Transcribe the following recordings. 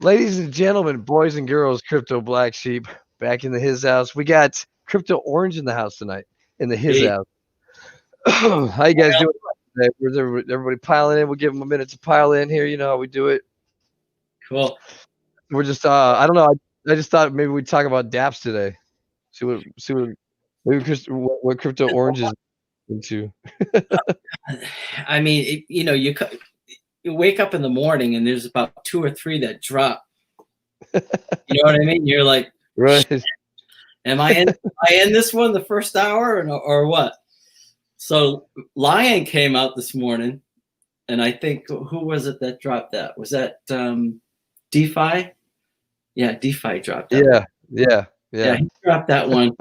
Ladies and gentlemen, boys and girls, Crypto Black Sheep back in the his house. We got Crypto Orange in the house tonight, in the his Hey, house. How you guys doing today? Where's everybody piling in? We'll give them a minute to pile in here. You know how we do it. cool. We're just, I don't know. I just thought maybe we'd talk about Dapps today. See what, maybe what Crypto Orange is into. I mean, you wake up in the morning and there's about two or three that drop. You know what I mean? You're like, Right. am I in this one the first hour or what? So Lion came out this morning, and I think who was it that dropped that? Was that DeFi? Yeah, DeFi dropped that. Yeah. Yeah. Yeah, Yeah. he dropped that one,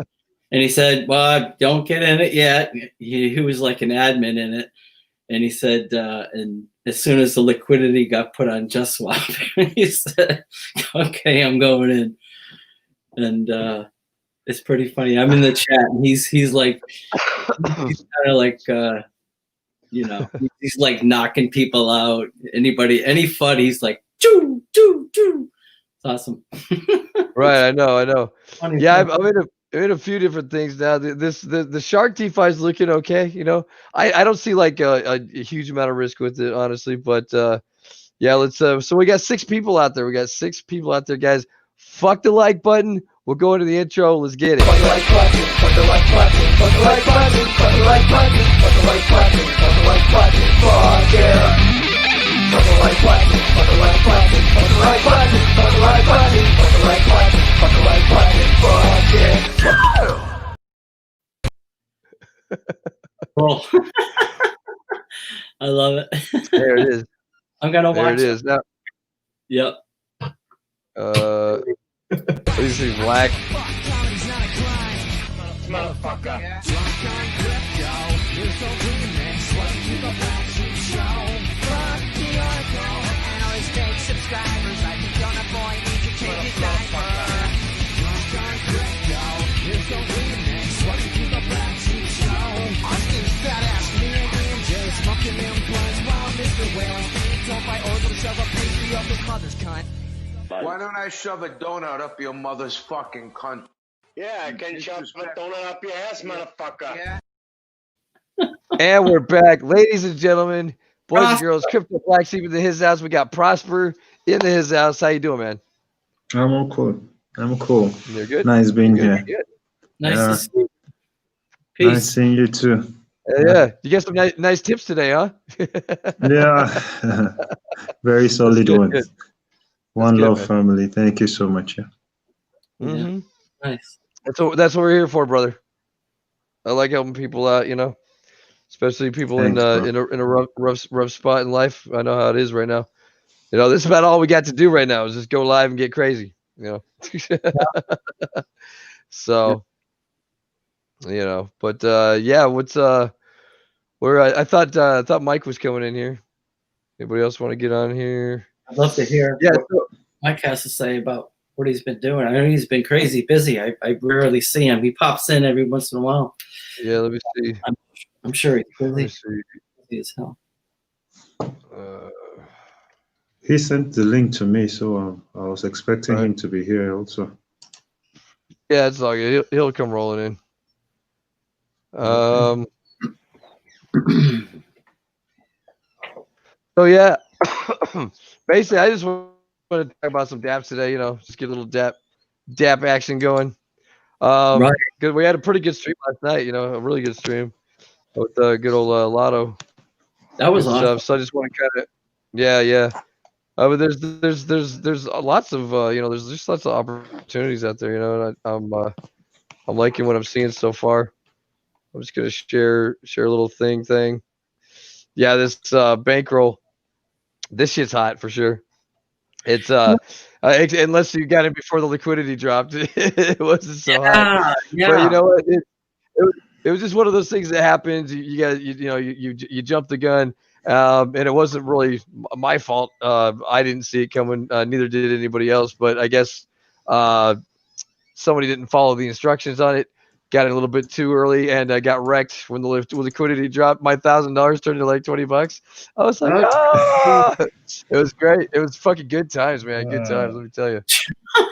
and he said, "Well, don't get in it yet." He was like an admin in it, and he said, and as soon as the liquidity got put on JustSwap, he said, "Okay, I'm going in." And it's pretty funny. I'm in the chat, and he's like, he's kind of like, he's like knocking people out. Any FUD, he's like, choo, choo, choo. It's awesome. Right, I know. Funny Yeah, stuff. I'm in a few different things now. The Shark DeFi is looking okay. You know, I don't see like a huge amount of risk with it, honestly. But yeah, let's. So we got 6 people out there. We got 6 people out there, guys. Fuck the like button. We'll go into the intro. Let's get it. Fuck the like button, fuck the like button, fuck the like button, fuck the like button, fuck the like button, fuck the like button, fuck yeah. Fuck the like button, fuck the like button, fuck the like button, fuck the like button, fuck the like button, fuck the like button, fuck yeah. Cool. I love it. There it is. I'm gonna There watch it is. Now, Yep. what do you see, Black? Motherfucker. Why don't I shove a donut up your mother's fucking cunt? Yeah, I can shove my donut up your ass, motherfucker. Yeah. And we're back, ladies and gentlemen, boys and girls. Crypto Black Sheep in the his house. We got Prosper in the his house. How you doing, man? I'm all cool. I'm cool. You're good. Nice being Good. here. Good. Nice Yeah. to see you. Nice Peace. seeing you too. Yeah, you get some nice tips today, huh? Yeah. Very solid good, ones. good. One good, love man. family. Thank you so much. Yeah. Mm-hmm. Nice. That's what we're here for, brother. I like helping people out, you know, especially people Thanks, bro. in a rough spot in life. I know how it is right now. You know, this is about all we got to do right now is just go live and get crazy. You know, so you know, but yeah, what's where I thought Mike was coming in here. Anybody else want to get on here? I'd love to hear Yeah. what Mike has to say about what he's been doing. I know he's been crazy busy. I rarely see him. He pops in every once in a while. Yeah, let me see. I'm sure he's Let me busy, see. busy as hell. He sent the link to me, so I was expecting Right. him to be here also. Yeah, it's all good. He'll come rolling in. So yeah, basically, I just want to talk about some Dapps today. You know, just get a little Dapp action going. Right. Because we had a pretty good stream last night. You know, a really good stream with good old Lotto. That was Good awesome. stuff. So I just want to kind of, yeah. But there's lots of you know, there's just lots of opportunities out there. You know, and I'm liking what I'm seeing so far. I'm just gonna share a little thing. Yeah, this bankroll. This shit's hot for sure. It's unless you got it before the liquidity dropped, it wasn't so hot. Yeah. But you know what? It was just one of those things that happens. You jump the gun, and it wasn't really my fault. I didn't see it coming. Neither did anybody else. But I guess somebody didn't follow the instructions on it. got in a little bit too early and got wrecked when the liquidity dropped. My $1,000 turned to like $20. I was like, ah, it was great. It was fucking good times, man. Good times. Let me tell you,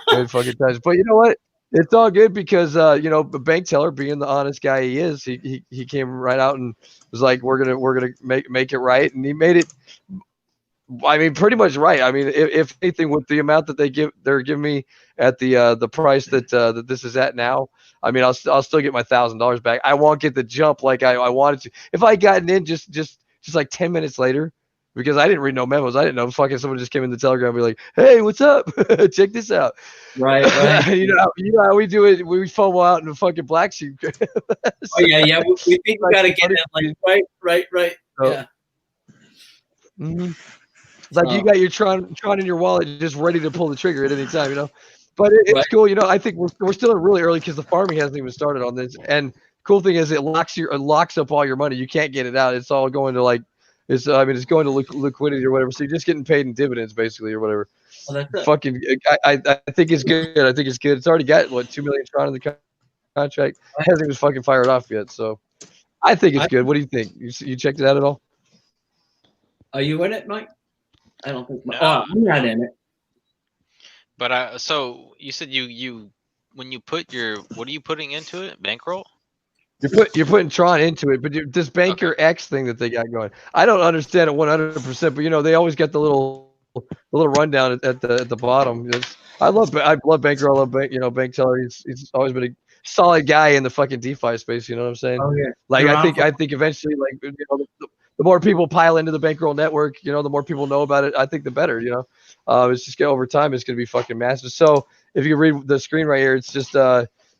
good fucking times. But you know what? It's all good because you know, the bank teller, being the honest guy he is, he came right out and was like, we're gonna make it right, and he made it. I mean, pretty much right. I mean, if anything, with the amount that they're giving me at the price that this is at now, I mean, I'll still get my $1,000 back. I won't get the jump like I wanted to. If I gotten in just like 10 minutes later, because I didn't read no memos, I didn't know. Fucking someone just came in the Telegram and be like, "Hey, what's up? Check this out." Right. you know how we do it. We FOMO out in the fucking BlackSheep. Oh yeah. We think we gotta get in. Like right. So, Yeah. Mm-hmm. Like you got your Tron in your wallet, just ready to pull the trigger at any time, you know. But it's cool, you know. I think we're still really early because the farming hasn't even started on this. And cool thing is, it locks up all your money. You can't get it out. It's all going to like, it's going to liquidity or whatever. So you're just getting paid in dividends basically or whatever. Well, that's it. Fucking, I think it's good. I think it's good. It's already got what 2 million Tron in the contract. It hasn't even fucking fired off yet. So I think it's good. What do you think? You checked it out at all? Are you in it, Mike? I don't think. No. Oh, I'm not in it. But so you said you when you put your, what are you putting into it? Bankroll? You're putting Tron into it, but this Banker X thing that they got going, I don't understand it 100%. But you know, they always get the little rundown at the bottom. I love Banker. I love bank teller. He's always been a solid guy in the fucking DeFi space. You know what I'm saying? Oh yeah. Like I think eventually, like, you know, the more people pile into the bankroll network, you know, the more people know about it. I think the better. You know, it's just over time, it's gonna be fucking massive. So if you read the screen right here, it's just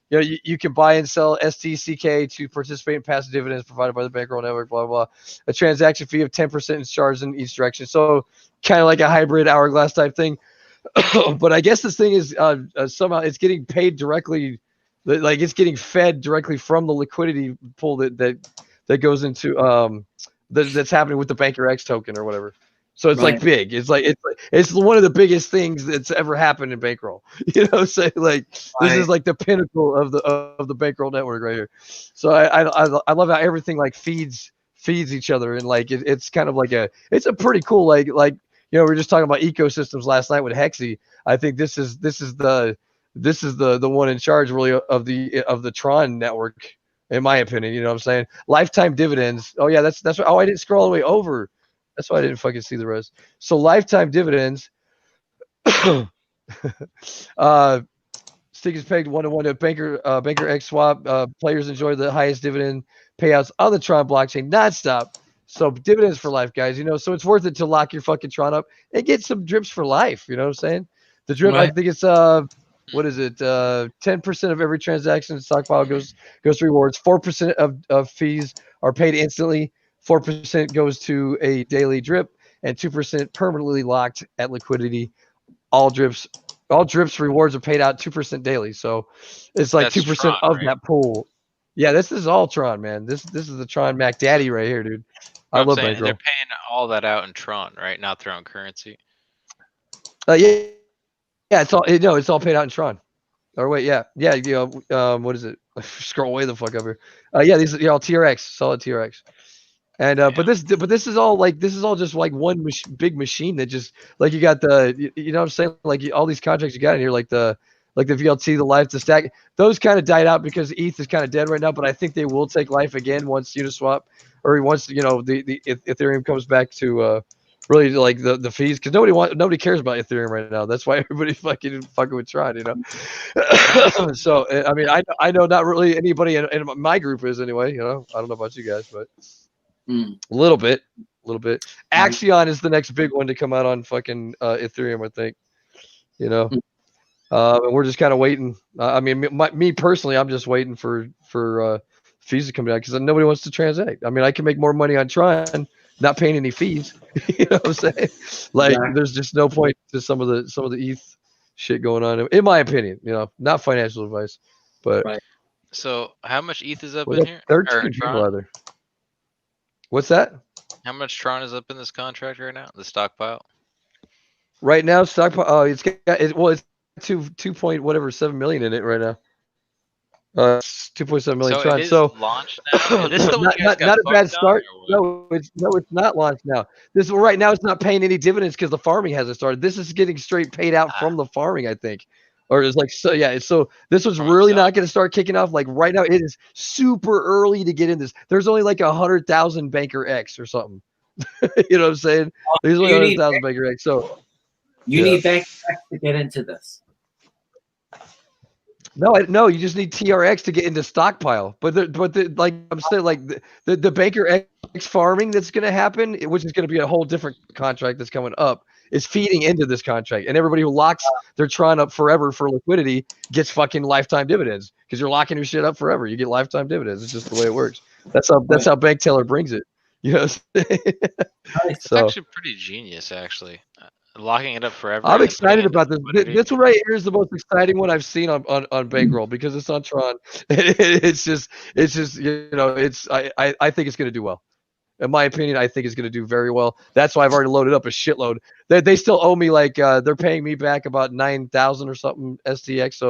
you know, you can buy and sell STCK to participate in passive dividends provided by the bankroll network. Blah blah blah. A transaction fee of 10% is charged in each direction. So kind of like a hybrid hourglass type thing. But I guess this thing is somehow it's getting paid directly, like it's getting fed directly from the liquidity pool that goes into that's happening with the Banker X token or whatever. So it's like big. It's one of the biggest things that's ever happened in bankroll. You know, say like this is like the pinnacle of the bankroll network right here. So I love how everything like feeds each other, and like it's kind of like it's a pretty cool like you know, we were just talking about ecosystems last night with Hexy. I think this is the one in charge really of the Tron network, in my opinion. You know what I'm saying? Lifetime dividends. Oh yeah, that's what, oh, I didn't scroll all the way over. That's why I didn't fucking see the rest. So lifetime dividends. Stick is pegged 1-to-1 at Banker X swap. Players enjoy the highest dividend payouts on the Tron blockchain nonstop. So dividends for life, guys. You know, so it's worth it to lock your fucking Tron up and get some drips for life. You know what I'm saying? The drip, I think it's what is it? 10% of every transaction in stockpile goes to rewards. 4% of fees are paid instantly. 4% goes to a daily drip, and 2% permanently locked at liquidity. All drips rewards are paid out 2% daily. So it's like 2% of that pool. Yeah, this is all Tron, man. This is the Tron Mac Daddy right here, dude. I love bankroll. They're paying all that out in Tron, right? Not their own currency. Yeah, it's all paid out in Tron. Or wait, yeah, you know, what is it? Scroll way the fuck up here. Yeah, these all TRX, solid TRX. And but this is all just like one big machine that just like you got the you know what I'm saying, like all these contracts you got in here, like the VLT, the life, the stack, those kind of died out because ETH is kind of dead right now. But I think they will take life again once Uniswap or once, you know, the Ethereum comes back to really like the fees, because nobody cares about Ethereum right now. That's why everybody's fucking with Tron, you know. So I mean, I know not really anybody in my group is anyway. You know, I don't know about you guys, but. A little bit. Axion is the next big one to come out on fucking Ethereum, I think. You know, and we're just kind of waiting. I mean, me personally, I'm just waiting for fees to come down because nobody wants to transact. I mean, I can make more money on Tron, not paying any fees. You know what I'm saying? Like, there's just no point to some of the ETH shit going on, in my opinion. You know, not financial advice, but. So, how much ETH is up in here? 13 people out there. What's that? How much Tron is up in this contract right now? The stockpile. Right now, stockpile. It's got it's 2 point whatever 7 million in it right now. It's 2.7 million So Tron. it is So launched now. Is this the one not, you guys not, got not a bad fucked on, start. or what? No, it's not launched now. This right now it's not paying any dividends because the farming hasn't started. This is getting straight paid out Ah, from the farming, I think. Or it's like so yeah, so this was from really itself. not going to start kicking off. Like right now, it is super early to get in this. There's only like 100,000 Banker X or something. You know what I'm saying? There's only You need 100,000 Banker X. So you yeah. need bank to get into this. No, you just need TRX to get into stockpile. But like I'm saying, like the Baker X farming that's going to happen, which is going to be a whole different contract that's coming up, is feeding into this contract. And everybody who locks their Tron up forever for liquidity gets fucking lifetime dividends because you're locking your shit up forever. You get lifetime dividends. It's just the way it works. That's how Bank Teller brings it. You know. It's So actually pretty genius, actually. Locking it up forever. I'm and then putting excited it into about this. liquidity. This one right here is the most exciting one I've seen on Bankroll because it's on Tron. It's just you know I think it's going to do well. In my opinion, I think it's going to do very well. That's why I've already loaded up a shitload. They still owe me like they're paying me back about 9,000 or something STX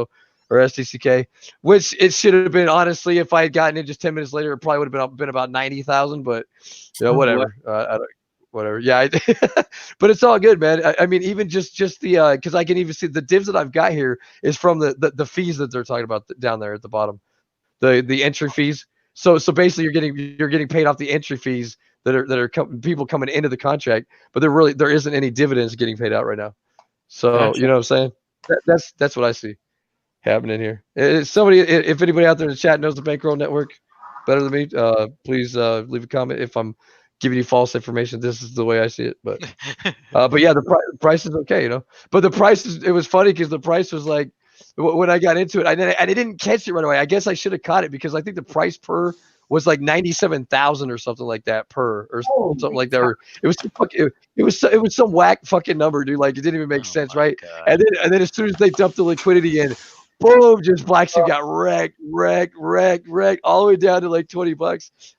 or STCK, which it should have been honestly if I had gotten it just 10 minutes later, it probably would have been about 90,000. But you know whatever. I don't, whatever. Yeah, but it's all good, man. I mean, even just the because I can even see the divs that I've got here is from the fees that they're talking about down there at the bottom, the entry fees. So basically, you're getting paid off the entry fees that are people coming into the contract, but there isn't any dividends getting paid out right now. So Gotcha. you know what I'm saying? That's what I see happening here. If anybody out there in the chat knows the Bankroll Network better than me, please leave a comment. If I'm giving you false information, this is the way I see it. But yeah, the price is okay, you know. But the price it was funny because the price was like when I got into it, and I didn't catch it right away. I guess I should have caught it because I think the price per was like 97,000 or something like that per or something like that. Or it was it was some whack fucking number, dude. Like it didn't even make Oh sense, my right? God. And then as soon as they dumped the liquidity in, boom, just BlackSheep got wrecked all the way down to like $20. I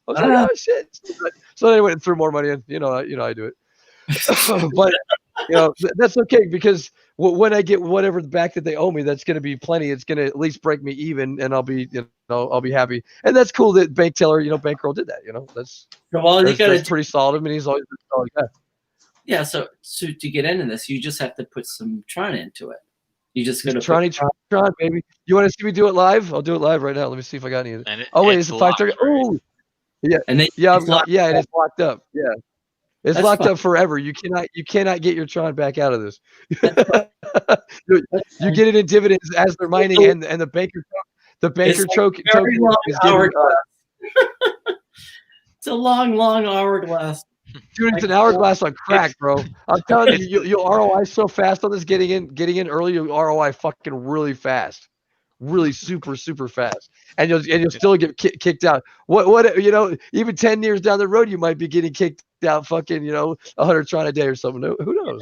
was like, oh shit. So they went and threw more money in. You know, I do it. But you know that's okay because when I get whatever back that they owe me, that's going to be plenty. It's going to at least break me even, and I'll be happy. And that's cool that Bank Teller, Bankroll did that. You know, that's pretty solid. I mean, he's always been a solid guy. Yeah, so to get into this, you just have to put some Tron into it. You just got to Tron, baby. You want to see me do it live? I'll do it live right now. Let me see if I got any of it. And Oh wait, it's is it 5:30? locked, right? Oh, yeah, and then yeah, it's locked yeah. It is locked up. Yeah. It's That's locked fine. up forever. You cannot get your Tron back out of this. That's You get it in dividends as they're mining, and the banker It's like token very long is getting, hourglass. It's a long hourglass. dude, it's an hourglass on crack, bro. I'm telling you, you'll ROI so fast on this. Getting in early, you'll ROI fucking really fast, really super fast, and you'll still get kicked out. What even 10 years down the road, you might be getting kicked out fucking 100 Tron a day or something. Who knows?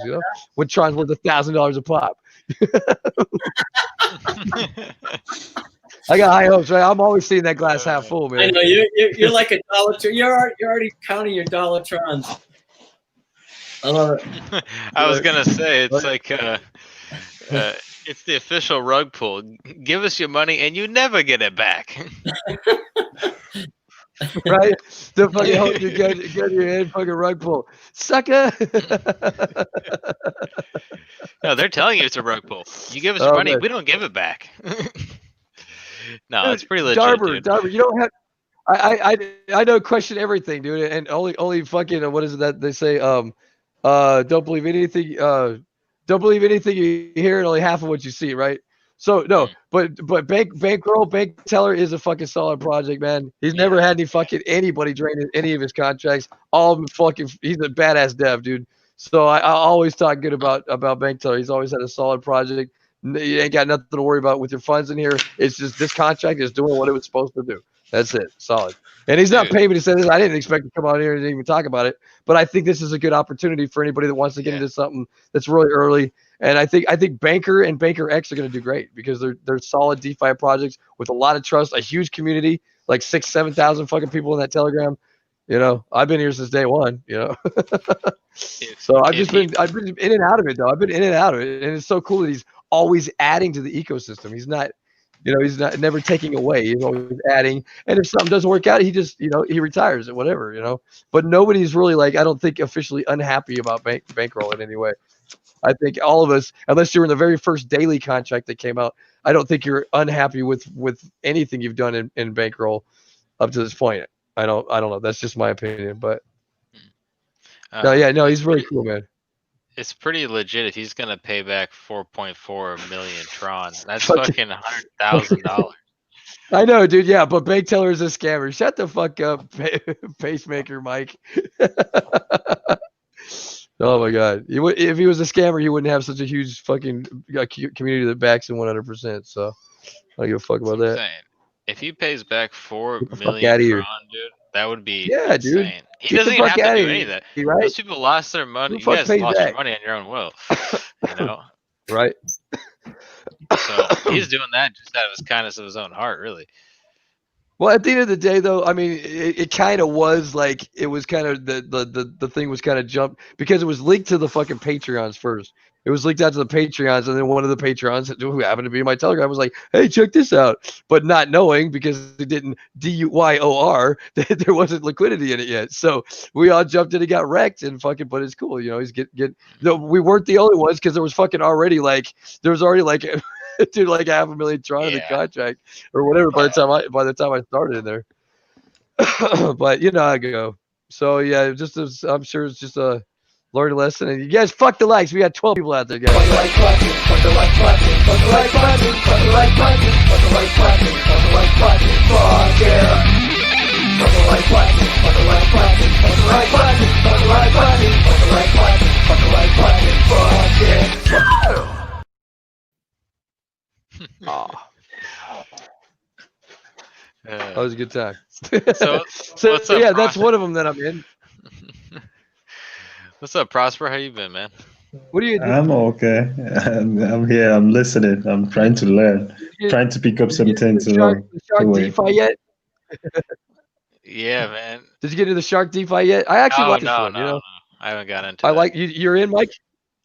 When Tron's worth $1,000 a pop. I got high hopes, right? I'm always seeing that glass half full, man. I know you're like a dollar. You're already counting your dollar Trons. I love it. I was gonna say it's like it's the official rug pull. Give us your money and you never get it back. Right? The fucking hope you get your head fucking rug pull. Sucker. No, they're telling you it's a rug pull. You give us your money, man. we don't give it back. No, Dude, it's pretty legit. Darber, you don't have. I know question everything, dude, and only fucking what is it that they say? Don't believe anything. Don't believe anything you hear, and only half of what you see, right? So no, but Bankroll Bank Teller is a fucking solid project, man. He's never had anybody drain any of his contracts. He's a badass dev, dude. So I always talk good about Bank Teller. He's always had a solid project. You ain't got nothing to worry about with your funds in here. It's just this contract is doing what it was supposed to do. That's it. Solid. And he's not paying me to say this. I didn't expect to come out here and even talk about it. But I think this is a good opportunity for anybody that wants to get into something that's really early. And I think Banker and Banker X are going to do great because they're solid DeFi projects with a lot of trust, a huge community, like 6,000-7,000 fucking people in that Telegram. I've been here since day one. So I've been in and out of it though. I've been in and out of it, and it's so cool that he's always adding to the ecosystem. He's not He's not never taking away. He's always adding. And if something doesn't work out, he just he retires it, whatever. But nobody's really like I don't think officially unhappy about bankroll in any way. I think all of us, unless you're in the very first daily contract that came out, I don't think you're unhappy with anything you've done in bankroll up to this point. I don't know. That's just my opinion, but no, he's really cool, man. It's pretty legit if he's gonna pay back 4.4 million Tron. That's fucking $100,000. I know, dude. Yeah, but bank teller is a scammer. Shut the fuck up, pacemaker, Mike. Oh my god! If he was a scammer, he wouldn't have such a huge fucking community that backs him 100%. So I don't give a fuck about that. If he pays back 4 Get the fuck million outta here. Tron, dude, that would be Yeah, insane. dude. He Get doesn't the even fuck have to outta do here, any of that. right? Those people lost their money. Who You the fuck guys pays lost your back? money on your own will. Right. So he's doing that just out of his kindness of his own heart, really. Well, at the end of the day, though, I mean, it kind of was like it was kind of the thing was kind of jumped because it was linked to the fucking Patreons first. It was linked out to the Patreons, and then one of the Patreons who happened to be in my Telegram was like, "Hey, check this out," but not knowing because it didn't DUYOR that there wasn't liquidity in it yet. So we all jumped in and got wrecked, and fucking. But it's cool, he's get. No, we weren't the only ones because there was fucking already like dude, like 500,000 Tron in the contract or whatever by the time I started in there. But you know how I go. So yeah, I'm sure it's just a learning lesson. And you guys, fuck the likes. We got 12 people out there, guys. Fuck the like button, fuck the like button, fuck the like button, fuck the like button, fuck the like button, fuck the like button, fuck yeah. Fuck the like button, fuck the like button, fuck the like button, fuck the like button, fuck the like button, fuck the like button, fuck yeah. That was a good time. So what's up, yeah, that's Prosper? one of them that I'm in. What's up, Prosper? How you been, man? What do you do? I'm okay. I'm here. I'm listening. I'm trying to learn. Trying to pick up some things the along Shark the way. DeFi yet? Yeah, man. Did you get into the Shark DeFi yet? I actually like this one. No. I haven't got into I it. like you. You're in, Mike.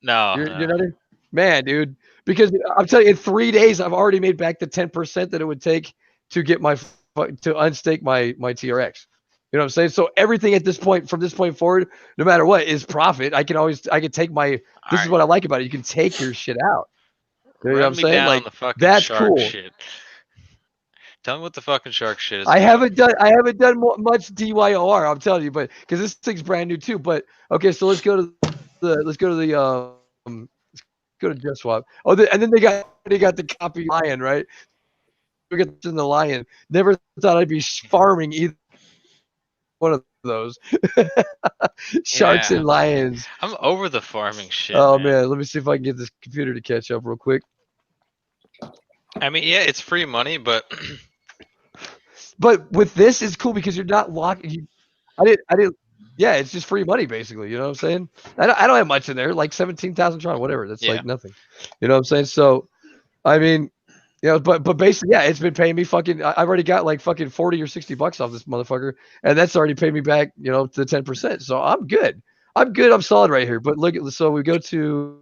No, You're not in, man, dude. Because I'm telling you, in 3 days, I've already made back the 10% that it would take to get to unstake my TRX. You know what I'm saying? So everything at this point, from this point forward, no matter what, is profit. I can take this is what I like about it. You can take your shit out. You know what I'm saying? Down Like the fucking that's shark cool. shit. Tell me what the fucking shark shit is. I haven't done much DYOR. I'm telling you, but because this thing's brand new too. But okay, so let's go to Just Swap. Oh, and then they got the copy lion, right? We got in the lion. Never thought I'd be farming either one of those. Sharks and lions. I'm over the farming shit. Oh man, let me see if I can get this computer to catch up real quick. I mean, yeah, it's free money, but with this, it's cool because you're not locking. I didn't. Yeah, it's just free money basically. You know what I'm saying? I don't have much in there, like 17,000 Tron, whatever. That's like nothing. You know what I'm saying? So, I mean, but basically, yeah, it's been paying me fucking. I've already got like fucking $40 or $60 off this motherfucker, and that's already paid me back, to the 10%. So I'm good. I'm solid right here. But look, so we go to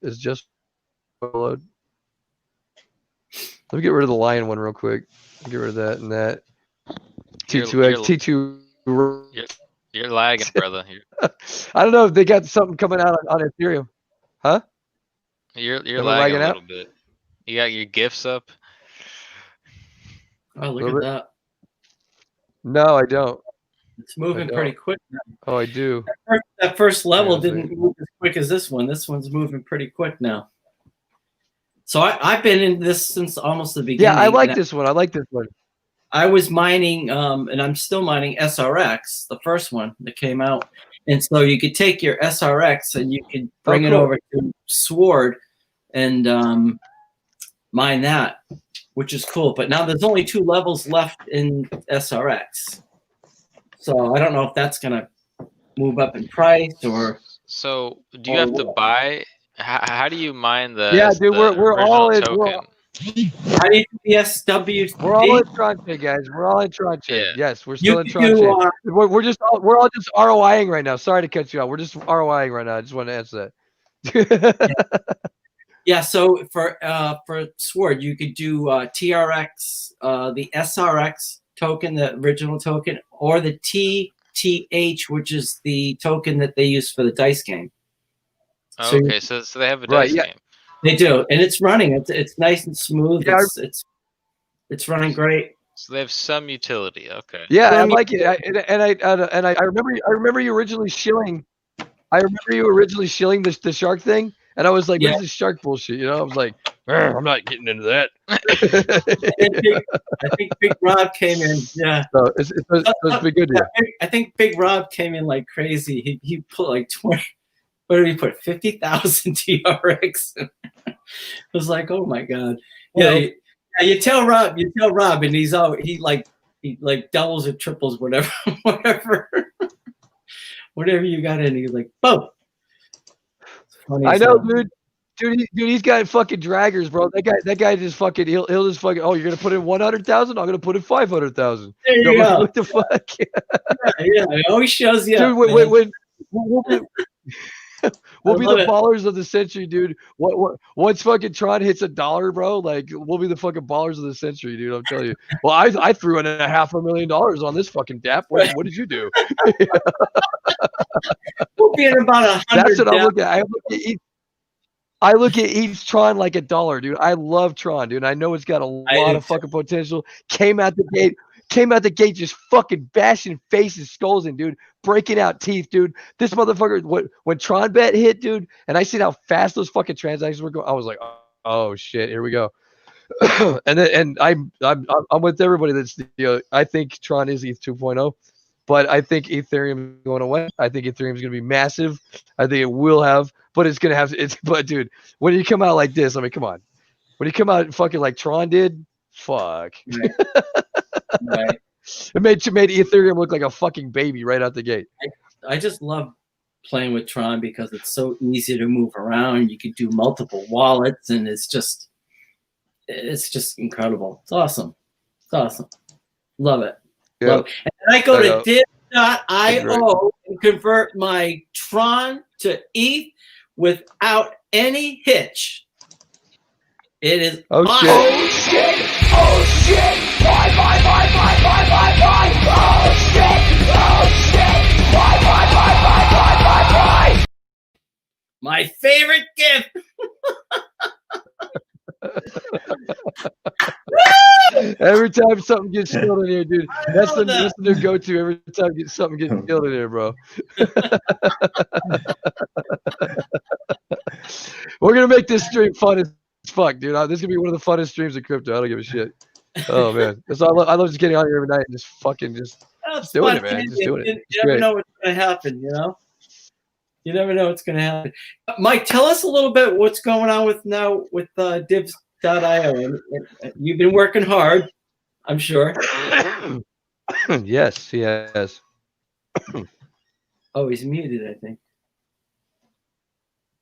is just load. Let me get rid of the lion one real quick. Get rid of that and that. T2. You're lagging, brother. I don't know if they got something coming out on Ethereum, huh? You're lagging a little bit. You got your GIFs up. Oh, look at that. No, I don't. It's moving pretty quick now. Oh, I do. That first level didn't move as quick as this one. This one's moving pretty quick now. So I've been in this since almost the beginning. Yeah, I like this one. I like this one. I was mining, and I'm still mining SRX, the first one that came out. And so you could take your SRX and you could bring it over to Sword and mine that, which is cool. But now there's only 2 levels left in SRX. So I don't know if that's going to move up in price or. So do you have to buy? How do you mine the? Yeah, dude, we're all in. How do you do the SW? We're all in Tranche, guys. We're all in Tranche. Yeah. Yes, we're still in Tranche. We're all just ROIing right now. Sorry to cut you out. We're just ROIing right now. I just want to answer that. Yeah, so for Sword, you could do TRX, the SRX token, the original token, or the TTH, which is the token that they use for the dice game. Oh, okay, so they have a Right, dice yeah. game. They do, and it's running. It's nice and smooth. Yeah, It's running great. So they have some utility. Okay. Yeah, I Some like it. I remember you originally shilling. I remember you originally shilling the shark thing, and I was like, Yeah. "What is this shark bullshit?" You know, I was like, I'm not getting into that. I think Big Rob came in. Yeah. So it's supposed to be good to you. I think Big Rob came in like crazy. He put like 20. What did he put? 50,000 TRX. It was like, oh my god. Yeah, you tell Rob, and he like doubles or triples whatever, whatever you got in. He's like, boom. Funny I as know, hell. dude, he's got fucking draggers, bro. That guy just fucking he'll just fucking. Oh, you're gonna put in 100,000? I'm gonna put in 500,000. There you go. What the fuck? Yeah, it always shows you. Dude, when we'll be the love it. ballers of the century, dude. Once fucking Tron hits $1, bro, like we'll be the fucking ballers of the century, dude. I'm telling you. Well, I threw in $500,000 on this fucking Dapp. What did you do? We'll be in about 100. That's what I'm looking at. I look at each Tron like $1, dude. I love Tron, dude. I know it's got a lot of fucking potential. Came out the gate just fucking bashing faces, skulls in, dude. Breaking out teeth, dude. This motherfucker, when Tron Bet hit, dude, and I seen how fast those fucking transactions were going, I was like, oh shit, here we go. and I'm with everybody that's, I think Tron is ETH 2.0. But I think Ethereum is going away. I think Ethereum is going to be massive. I think it will have, but it's going to have. But dude, when you come out like this, I mean, come on. When you come out fucking like Tron did, fuck. Right. It made Ethereum look like a fucking baby right out the gate. I just love playing with Tron because it's so easy to move around. You can do multiple wallets, and it's just incredible. It's awesome. Love it. Yeah. Love it. And then I go to div.io and convert my Tron to ETH without any hitch. It is Oh shit. Oh shit! Oh shit! Buy! Oh shit! Oh shit! Buy! my favorite gift. Every time something gets killed in here, dude, that's the new go-to. Every time something gets killed in here, bro. We're gonna make this stream fun as fuck, dude. This is gonna be one of the funnest streams of crypto. I don't give a shit. Oh man, I love just getting on here every night and just fucking just doing it, man. Just doing it. You never know what's gonna happen, you know. You never know what's gonna happen. Mike, tell us a little bit what's going on with divs.io. You've been working hard, I'm sure. Yes, he has. Oh, he's muted, I think.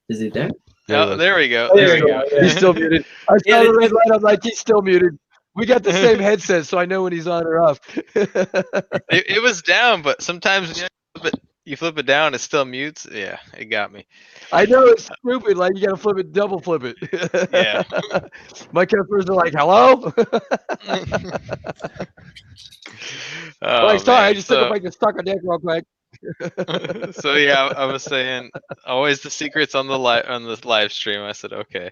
Is he there? Oh, there we go. There we go. Yeah. He's still muted. I saw the red light. I'm like, he's still muted. We got the same headset, so I know when he's on or off. It was down, but sometimes you flip it down, it still mutes. Yeah, it got me. I know it's stupid. Like you gotta double flip it. Yeah. My customers are like, "Hello." Oh, sorry, man. I just took a bite to suck a dick real quick. So yeah, I was saying always the secrets on the live stream. I said okay.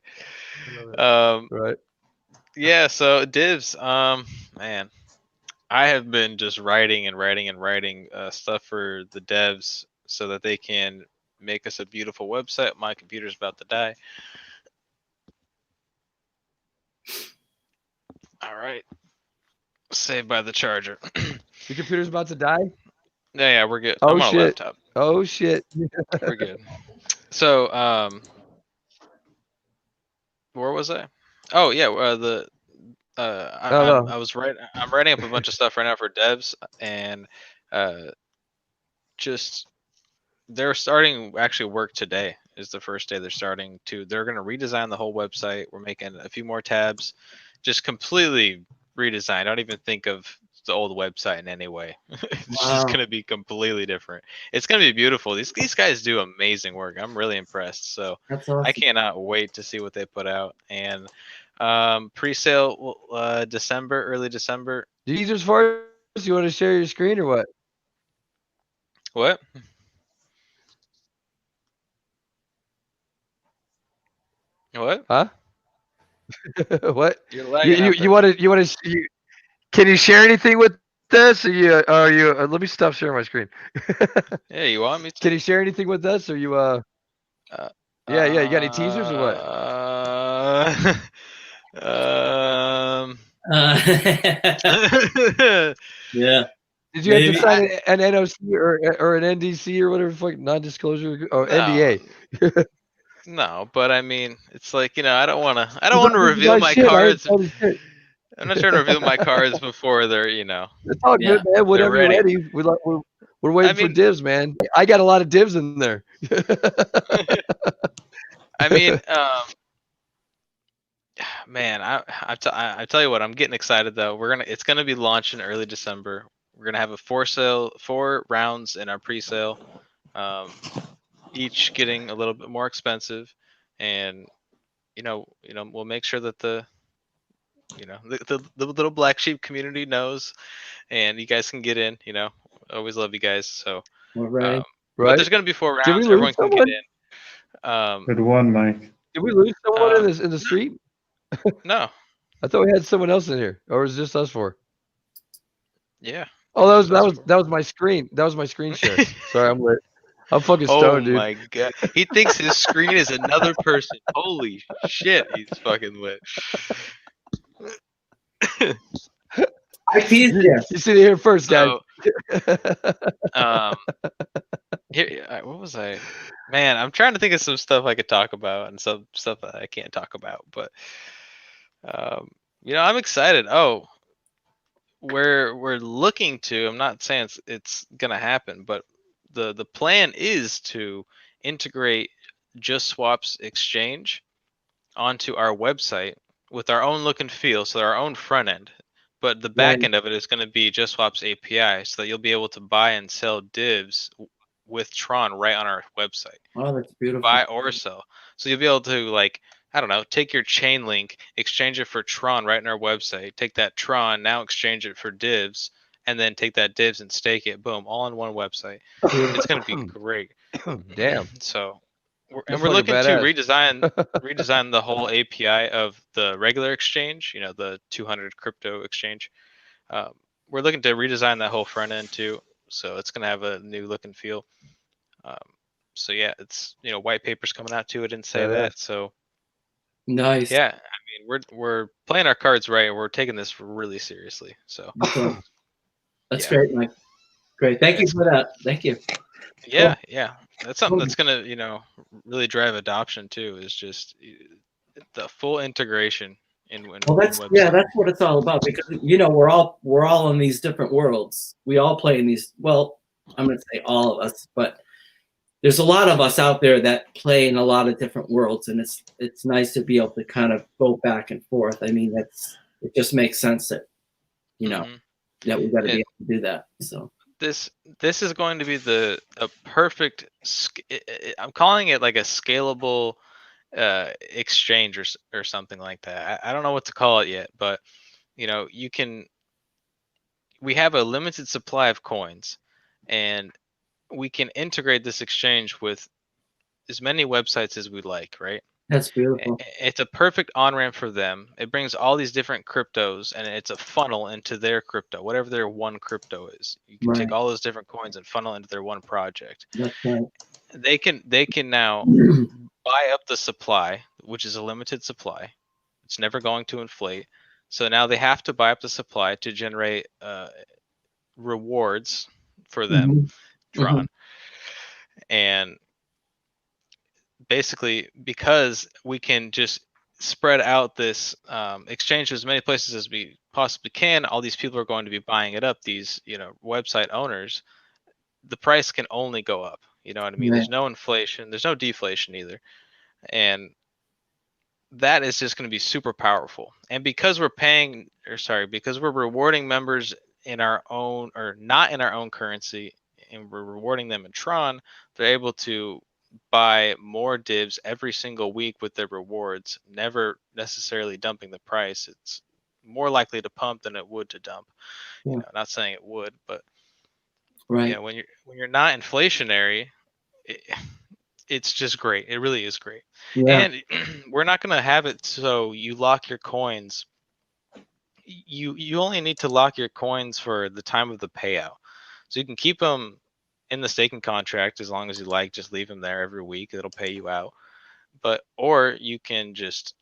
Right. Yeah, so divs, man, I have been just writing stuff for the devs so that they can make us a beautiful website. My computer's about to die. All right, saved by the charger. Your computer's about to die? Yeah, we're good. Oh, I'm on shit. a laptop. Oh shit. We're good. So, where was I? Oh yeah, I'm writing up a bunch of stuff right now for devs, and just they're starting actually work today is the first day they're going to redesign the whole website. We're making a few more tabs, just completely redesigned. I don't even think of the old website in any way. It's just Wow. gonna be completely different. It's gonna be beautiful. These guys do amazing work. I'm really impressed. So That's I awesome. cannot wait to see what they put out. And pre-sale December, early December. Do you just far as you want to share your screen or what? What? What? Huh? What? You're You lagging you out you there. want to you want to? Can you share anything with us? Are you? Let me stop sharing my screen. Yeah, you want me to? Can you share anything with us? Or you? Uh, Yeah, yeah. You got any teasers or what? um, Uh, yeah, Did you have to maybe. sign an NOC or an NDC or whatever, fuck, non-disclosure or no, NDA? no, but I mean, it's like, I don't want to. I don't Because want to I'm thinking, reveal oh my shit, I ain't cards. told his shit. I'm not trying to reveal my cards before they're, It's all Yeah. good, man. they're Whenever you're ready. ready, we're waiting for mean- divs, man. I got a lot of divs in there. I mean, man, I tell you what, I'm getting excited though. It's gonna be launching early December. We're gonna have a 4 rounds in our pre-sale, each getting a little bit more expensive, and we'll make sure that the little Black Sheep community knows, and you guys can get in. Always love you guys. So, All right. but Right? there's gonna be 4 Did we rounds. lose Everyone can get someone? in. Good one, Mike. Did we lose someone Um, in the street? no, I thought we had someone else in here, or was it just us four? yeah. Oh, Just us four. that was my screen. That was my screen share. Sorry, I'm lit. I'm fucking Oh stoned, dude. my god. He thinks his screen is another person. Holy shit, he's fucking lit. I teased you. You see it here first, guys. So, what was I? Man, I'm trying to think of some stuff I could talk about and some stuff that I can't talk about, but I'm excited. Oh, we're looking to, I'm not saying it's gonna happen, but the plan is to integrate Just Swap's exchange onto our website with our own look and feel, so our own front end. But the back Right. end of it is going to be Just Swap's API, so that you'll be able to buy and sell divs with Tron right on our website. Oh, that's beautiful. Buy or sell. So you'll be able to, like, I don't know, take your chain link, exchange it for Tron right in our website, take that Tron, now exchange it for divs, and then take that divs and stake it. Boom, all on one website. It's going to be great. Damn. So, we're That's looking fucking to badass. redesign the whole API of the regular exchange. The 200 crypto exchange. We're looking to redesign that whole front end too. So it's gonna have a new look and feel. So yeah, it's white papers coming out too. I didn't say Badass. that. So Nice. yeah, I mean we're playing our cards right, and we're taking this really seriously. So That's yeah. great, Mike. Great. Thank you for that. Thank you. Yeah, yeah, that's something that's gonna really drive adoption too. Is just the full integration in Well, one that's website. that's what it's all about, because we're all in these different worlds. We all play in these. Well, I'm going to say all of us, but there's a lot of us out there that play in a lot of different worlds, and it's nice to be able to kind of go back and forth. I mean, it just makes sense that that we got to be able to do that. So this is going to be a perfect. I'm calling it like a scalable exchange or something like that. I don't know what to call it yet, but we have a limited supply of coins, and we can integrate this exchange with as many websites as we like, right? that's beautiful. It's a perfect on-ramp for them. It brings all these different cryptos, and it's a funnel into their crypto, whatever their one crypto is. You can take all those different coins and funnel into their one project. That's right. They can now buy up the supply, which is a limited supply. It's never going to inflate. So now they have to buy up the supply to generate rewards for them, Tron. And basically, because we can just spread out this exchange to as many places as we possibly can, all these people are going to be buying it up, these website owners, the price can only go up. You know what I mean? Right. There's no inflation, there's no deflation either. And that is just going to be super powerful. And because we're rewarding members in our own or not in our own currency, and we're rewarding them in Tron, they're able to buy more divs every single week with their rewards, never necessarily dumping the price. It's more likely to pump than it would to dump. Yeah. You know, not saying it would, but Right. you know, when you're not inflationary, it, it's just great. It really is great. Yeah. And we're not going to have it so you lock your coins. You only need to lock your coins for the time of the payout. So you can keep them in the staking contract as long as you like, just leave them there every week. It'll pay you out. But or you can just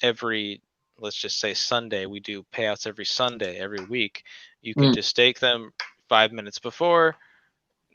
let's just say Sunday, we do payouts every Sunday every week. You can just stake them 5 minutes before,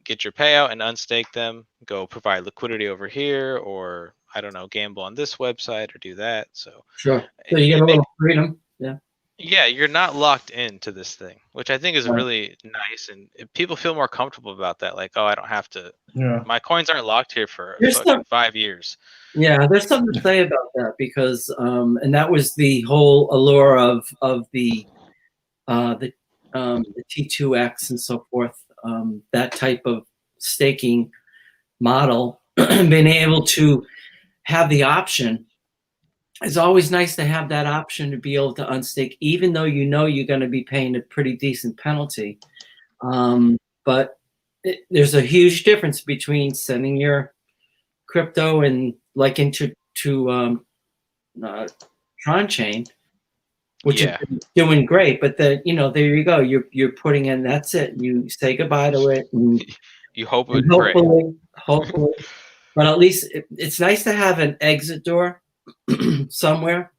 get your payout and unstake them, go provide liquidity over here, or I don't know, gamble on this website or do that. So Sure. So you get a little freedom. Yeah. yeah, you're not locked into this thing, which I think is Right. really nice, and people feel more comfortable about that. Like, oh, I don't have to. Yeah. My coins aren't locked here for There's fucking 5 years. Yeah, there's something to say about that because, and that was the whole allure of the T2X and so forth. That type of staking model, being able to have the option. It's always nice to have that option to be able to unstake, even though you know you're going to be paying a pretty decent penalty. But there's a huge difference between sending your crypto and like into Tron chain, which Yeah. is doing great. But there you go. You're putting in. That's it. You say goodbye to it, and You hope it and would pray. hopefully, but at least it's nice to have an exit door somewhere,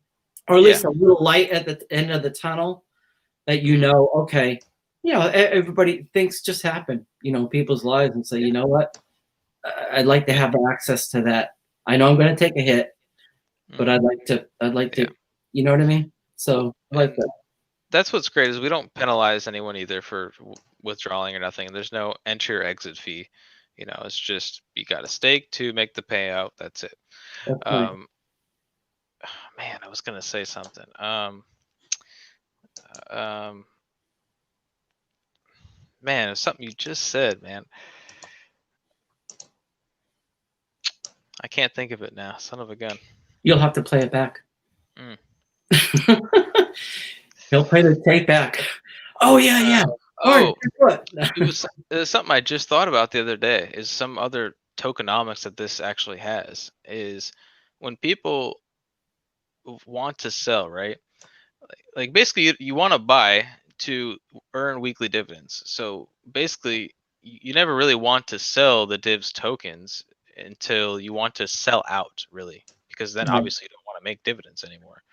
or at Yeah. least a little light at the end of the tunnel that you know. Okay, everybody things just happen. People's lives, and say, you know what, I'd like to have access to that. I know I'm going to take a hit, but I'd like to. Yeah. You know what I mean? So I like that. That's what's great is we don't penalize anyone either for withdrawing or nothing. There's no entry or exit fee. You know, it's just you got a stake to make the payout. That's it. That's nice. Man, I was gonna say something. Man, it's something you just said, man. I can't think of it now. Son of a gun. You'll have to play it back. Mm. He'll play the tape back. Oh yeah. Oh, What? it was something I just thought about the other day. Is some other tokenomics that this actually has is when people want to sell, right? Like basically, you want to buy to earn weekly dividends. So basically, you never really want to sell the divs tokens until you want to sell out, really, because then obviously you don't want to make dividends anymore.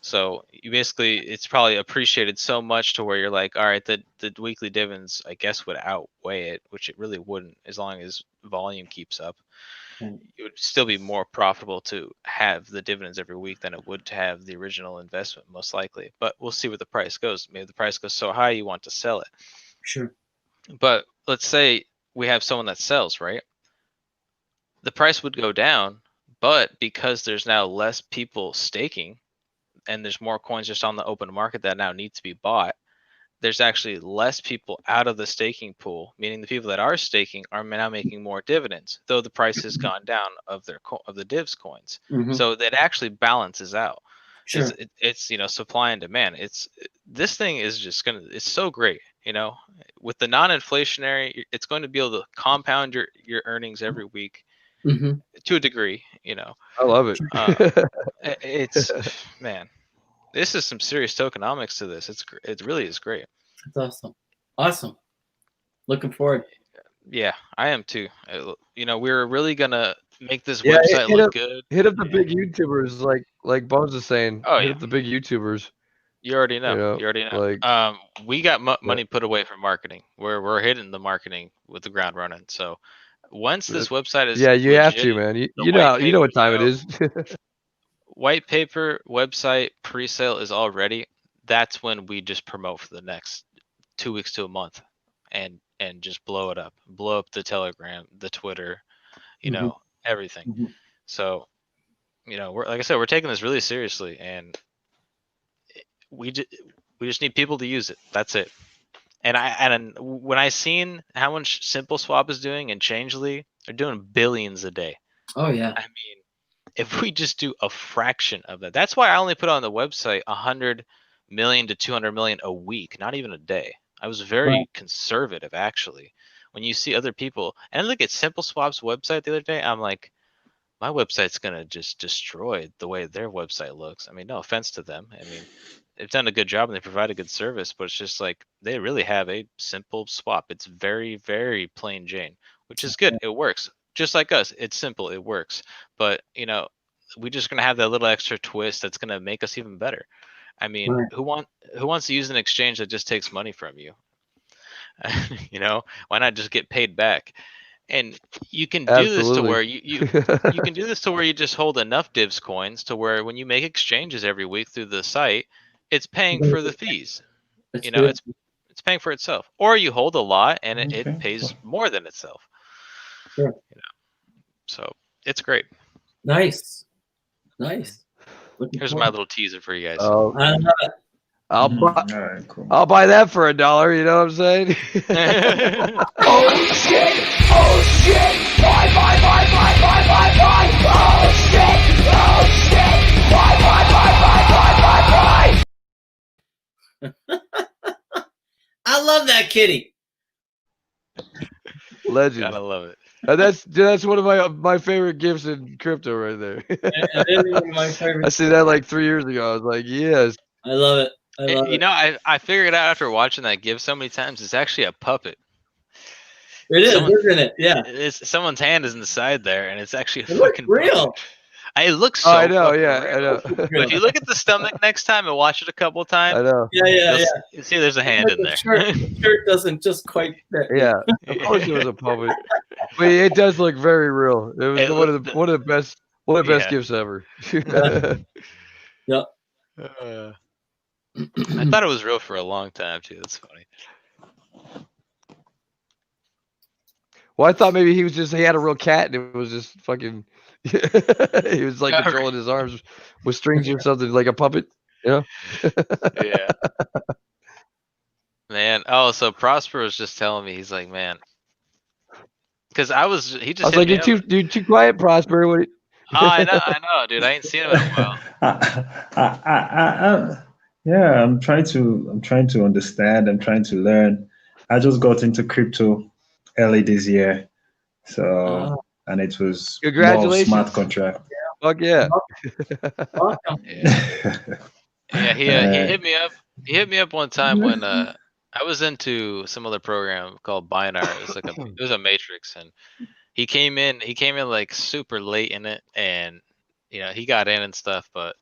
So you basically, it's probably appreciated so much to where you're like, all right, the weekly dividends, I guess, would outweigh it, which it really wouldn't, as long as volume keeps up. It would still be more profitable to have the dividends every week than it would to have the original investment, most likely. But we'll see where the price goes. Maybe the price goes so high you want to sell it. Sure. But let's say we have someone that sells, right? The price would go down, but because there's now less people staking and there's more coins just on the open market that now need to be bought, there's actually less people out of the staking pool, meaning the people that are staking are now making more dividends, though the price has gone down of the divs coins. So that actually balances out. Sure. It's supply and demand. This thing is just it's so great. With the non-inflationary, it's going to be able to compound your earnings every week to a degree. I love it. It's man. This is some serious tokenomics to this. It really is great. That's awesome. Looking forward. Yeah, I am too. We're really gonna make this website look good. Hit up the big YouTubers, like Bones is saying. Oh, hit yeah. up the big YouTubers. You already know. You already know. Like, we got money put away for marketing. We're hitting the marketing with the ground running. So once this website is you have legit, to, man. You know what time it is. White paper website pre-sale is all ready. That's when we just promote for the next 2 weeks to a month, and just blow it up. Blow up the Telegram, the Twitter, everything. So, we're like I said, we're taking this really seriously, and we We just need people to use it. That's it. And when I seen how much Simple Swap is doing and Changely, they're doing billions a day. Oh yeah. I mean, if we just do a fraction of that, that's why I only put on the website 100 million to 200 million a week, not even a day. I was very conservative, actually. When you see other people, and I look at Simple Swap's website the other day, I'm like, my website's gonna just destroy the way their website looks. I mean, no offense to them. I mean, they've done a good job and they provide a good service, but it's just like they really have a simple swap. It's very, very plain Jane, which is good. It works. Just like us, it's simple, it works. But we're just gonna have that little extra twist that's gonna make us even better. I mean, Right. who wants to use an exchange that just takes money from you? Why not just get paid back? And you can do this to Absolutely. where you can do this to where you just hold enough divs coins to where when you make exchanges every week through the site, it's paying for the fees. That's You know, good. it's paying for itself. Or you hold a lot and it Okay. pays more than itself. Sure. So it's great. Nice. Nice. Looking Here's my forward. little teaser for you guys. Oh, I love it. I'll Mhm. buy, All right, cool. I'll buy that for $1. You know what I'm saying? Oh shit! Oh shit! Buy! Oh shit! Oh shit! Buy! I love that kitty. Legend. Gotta love it. And that's one of my favorite gifts in crypto right there. It is one of my I favorites. seen that like 3 years ago. I was like, yes. I love it. I love You it. know, I figured out after watching that give so many times, it's actually a puppet. It is, someone- isn't it? Yeah. Someone's hand is inside there, and it's actually a It looks fucking real. puppet. It looks so. Oh, I know. fucking Yeah, real. I know. But if you look at the stomach next time and watch it a couple I times, know. Yeah. you'll see there's a hand in The there. shirt doesn't just quite fit. Yeah, of course it was a puppet, but it does look very real. It was It one of looked- the best Yeah. gifts ever. Yep. I thought it was real for a long time too. That's funny. Well, I thought maybe he had a real cat and it was just fucking. He was like controlling his arms with strings or something, like a puppet. Yeah. Man. Oh, so Prosper was just telling me, he's like, man, because he I just was hit like, me you're too quiet, Prosper. What? Oh, I know, dude. I ain't seen him in a while. Yeah, I'm trying to understand. I'm trying to learn. I just got into crypto early this year, so and it was more of Congratulations. smart contract. Fuck yeah. Welcome. Yeah, he hit me up. He hit me up one time when I was into some other program called Binar. It was it was a matrix, and he came in like super late in it, and he got in and stuff, but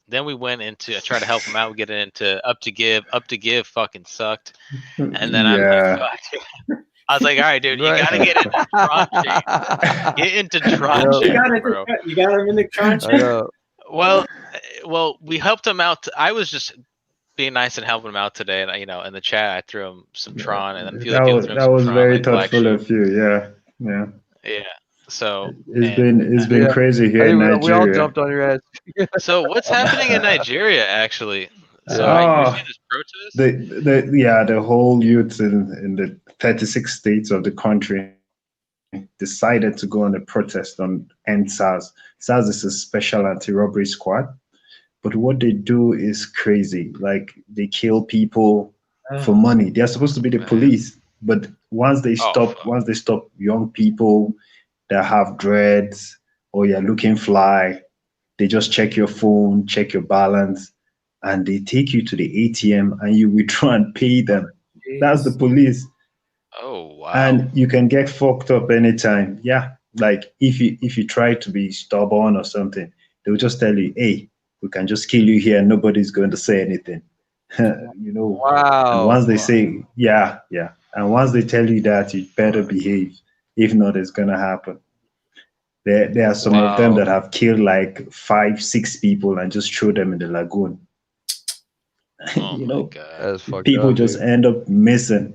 then we went into, I tried to help him out, get into up to give fucking sucked. And then I'm like, fuck, dude. I was like, all right, dude, you gotta get into tranche. Get into tranche, bro. You got him in the tranche. I know. Well, we helped him out. I was just being nice and helping him out today, and in the chat I threw him some Tron, and then a few other people threw him That some was Tron, very like thoughtful BlackSheep. of you. Yeah. Yeah. So It's been Yeah. crazy here in We all Nigeria. jumped on your ass. So what's happening in Nigeria actually? So Oh. you're seeing this protest? The whole youth in the 36 states of the country decided to go on a protest on end SARS. SARS is a special anti-robbery squad, but what they do is crazy. Like they kill people for money. They're supposed to be the police, but once they stop young people that have dreads or you're looking fly, they just check your phone, check your balance, and they take you to the ATM and you withdraw and pay them. That's the police. Oh wow. And you can get fucked up anytime. Yeah. Like if you try to be stubborn or something, they'll just tell you, hey, we can just kill you here and nobody's going to say anything. Wow. And once they say, yeah. And once they tell you that, you better behave. If not, it's gonna happen. There are some of them that have killed like 5-6 people and just throw them in the lagoon. Oh my God. That's fucked People up, just dude. end up missing.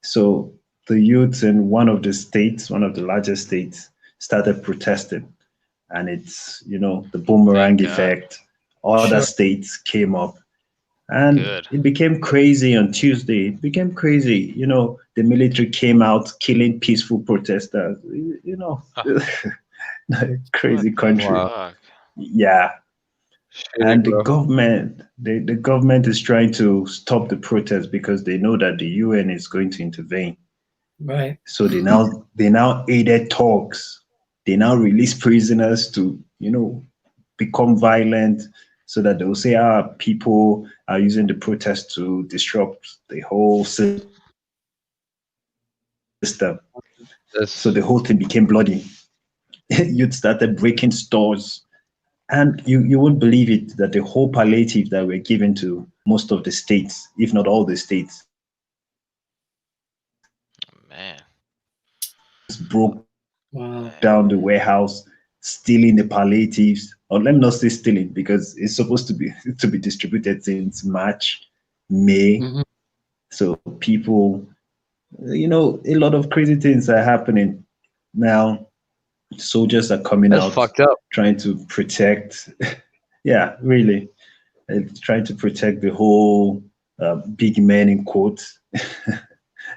So the youths in one of the largest states, started protesting, and it's the boomerang Thank God. effect. Other states came up, And Good. it became crazy on Tuesday. It became crazy. The military came out killing peaceful protesters. Oh, what Crazy the country. Wow. fuck? Yeah. Shitty, And the bro. government, the government is trying to stop the protest because they know that the UN is going to intervene. Right. So they now aided talks. They now release prisoners to, become violent so that they will say, people are using the protest to disrupt the whole system. So That's the whole thing became bloody. Youth started breaking stores. And you won't believe it that the whole palliative that we're given to most of the states, if not all the states, Man. broke Wow. down the warehouse, stealing the palliatives. Or let me not say stealing because it's supposed to be distributed since March, May. Mhm. So people, a lot of crazy things are happening now. Soldiers are coming that's out fucked up. trying to protect. Yeah, really, trying to protect the whole big men in quotes.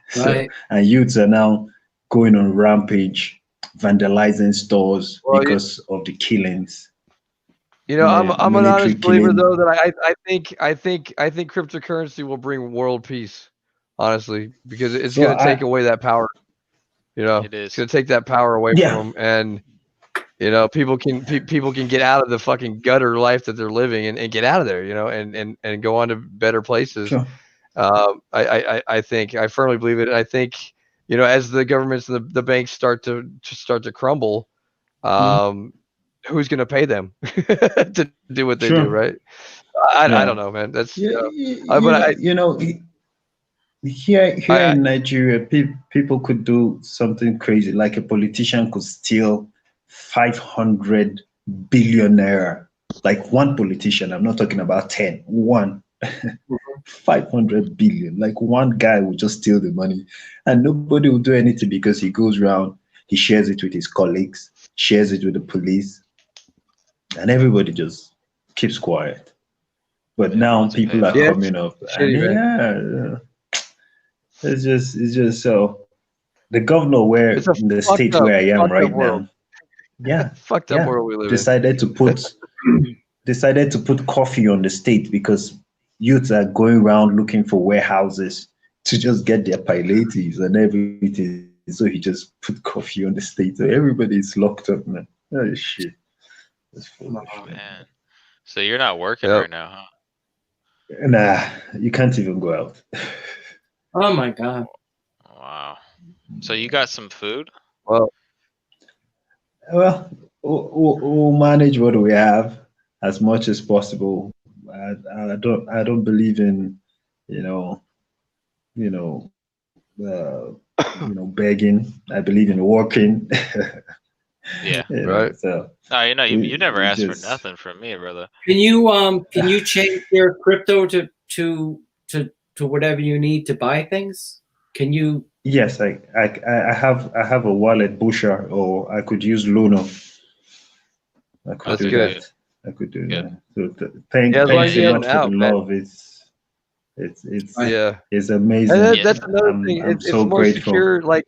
So, Right. and youths are now going on rampage, vandalizing stores Well, because of the killings. I'm an Military honest believer killing. though that I think cryptocurrency will bring world peace, honestly, because it's So gonna take away that power. It It's is. gonna take that power away from yeah, them, and people can get out of the fucking gutter life that they're living and get out of there, and go on to better places. sure, I firmly believe it. I think as the governments and the banks start to crumble, Mhm. um, who's going to pay them to do what they do, sure, right? I don't yeah, know, man. That's yeah. but Here I in Nigeria, people could do something crazy, like a politician could steal 500 billion naira. Like one politician, I'm not talking about 10, one. 500 billion. Like one guy will just steal the money and nobody will do anything because he goes around, he shares it with his colleagues, shares it with the police, and everybody just keeps quiet. But Yeah, who now wants to pay people are yeah, for it's coming up and shitty, man. it's just so the governor where It's a in the state where I am fucked up right world. now, yeah, Fucked up yeah, world we live in. decided to put decided to put coffee on the state because youths are going around looking for warehouses to just get their palliatives and everything. So he just put coffee on the state. So everybody is locked up, man. Oh shit. That's foolish, Wow. man. man? So you're not working Yep. right now, Nah, you can't even go out. Oh my God. huh? Wow. So you got some food? Well, Well, we'll manage what we have as much as possible. I don't believe in, you know, you know, begging. I believe in working. Yeah. right. So No, you never we asked for just nothing from me, brother. Can you change your crypto to whatever you need to buy things? Can you? yes, I have a wallet pusher, or I could use Luno. I could That's do Okay, good. good, that. I could do good. that. So Yeah, as long as thanks a you And, get lot an for the out, man. love. It's right. it's And amazing. Yeah. that's another thing. I'm It's so more grateful. secure, like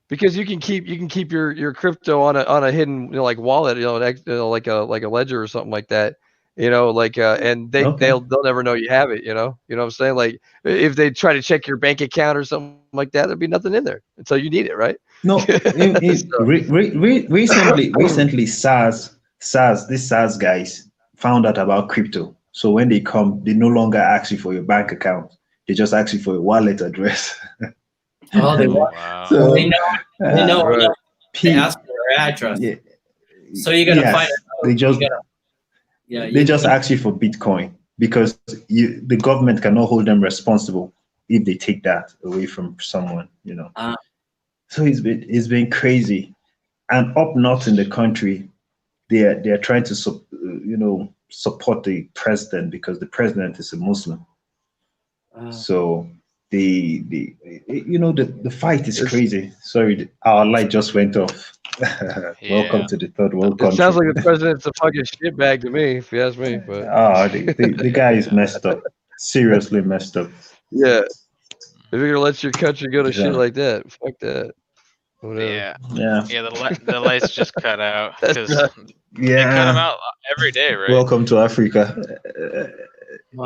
because you can keep your crypto on a hidden like wallet, like a ledger or something like that. And Okay. they'll never know you have it. You know what I'm saying? Like if they try to check your bank account or something like that, there'd be nothing in there until you need it, right? No, So, recently, these SARS guys found out about crypto. So when they come, they no longer ask you for your bank account. They just ask you for your wallet address. Oh, they And want. Wow. They so, know. They know right. enough to P, ask for your address. yeah, So you gotta find yes, it out. they You just gotta. Yeah. they just ask you for Bitcoin because the government cannot hold them responsible if they take that away from someone. Uh, So it's been crazy. And up north in the country, they are trying to support the president because the president is a Muslim. uh, So the fight is It's crazy. Sorry, our light just went off. Welcome Yeah. to the third world it sounds country. like the president's a fucking shitbag to me, if you ask me. But The guy is messed up. seriously messed up. Yeah. If you're gonna let your country go to shit Yeah. like that, fuck that. Whatever. Yeah, Yeah. yeah. The lights just cut out That's because right. they cut them Yeah. out every day, right? Welcome to Africa.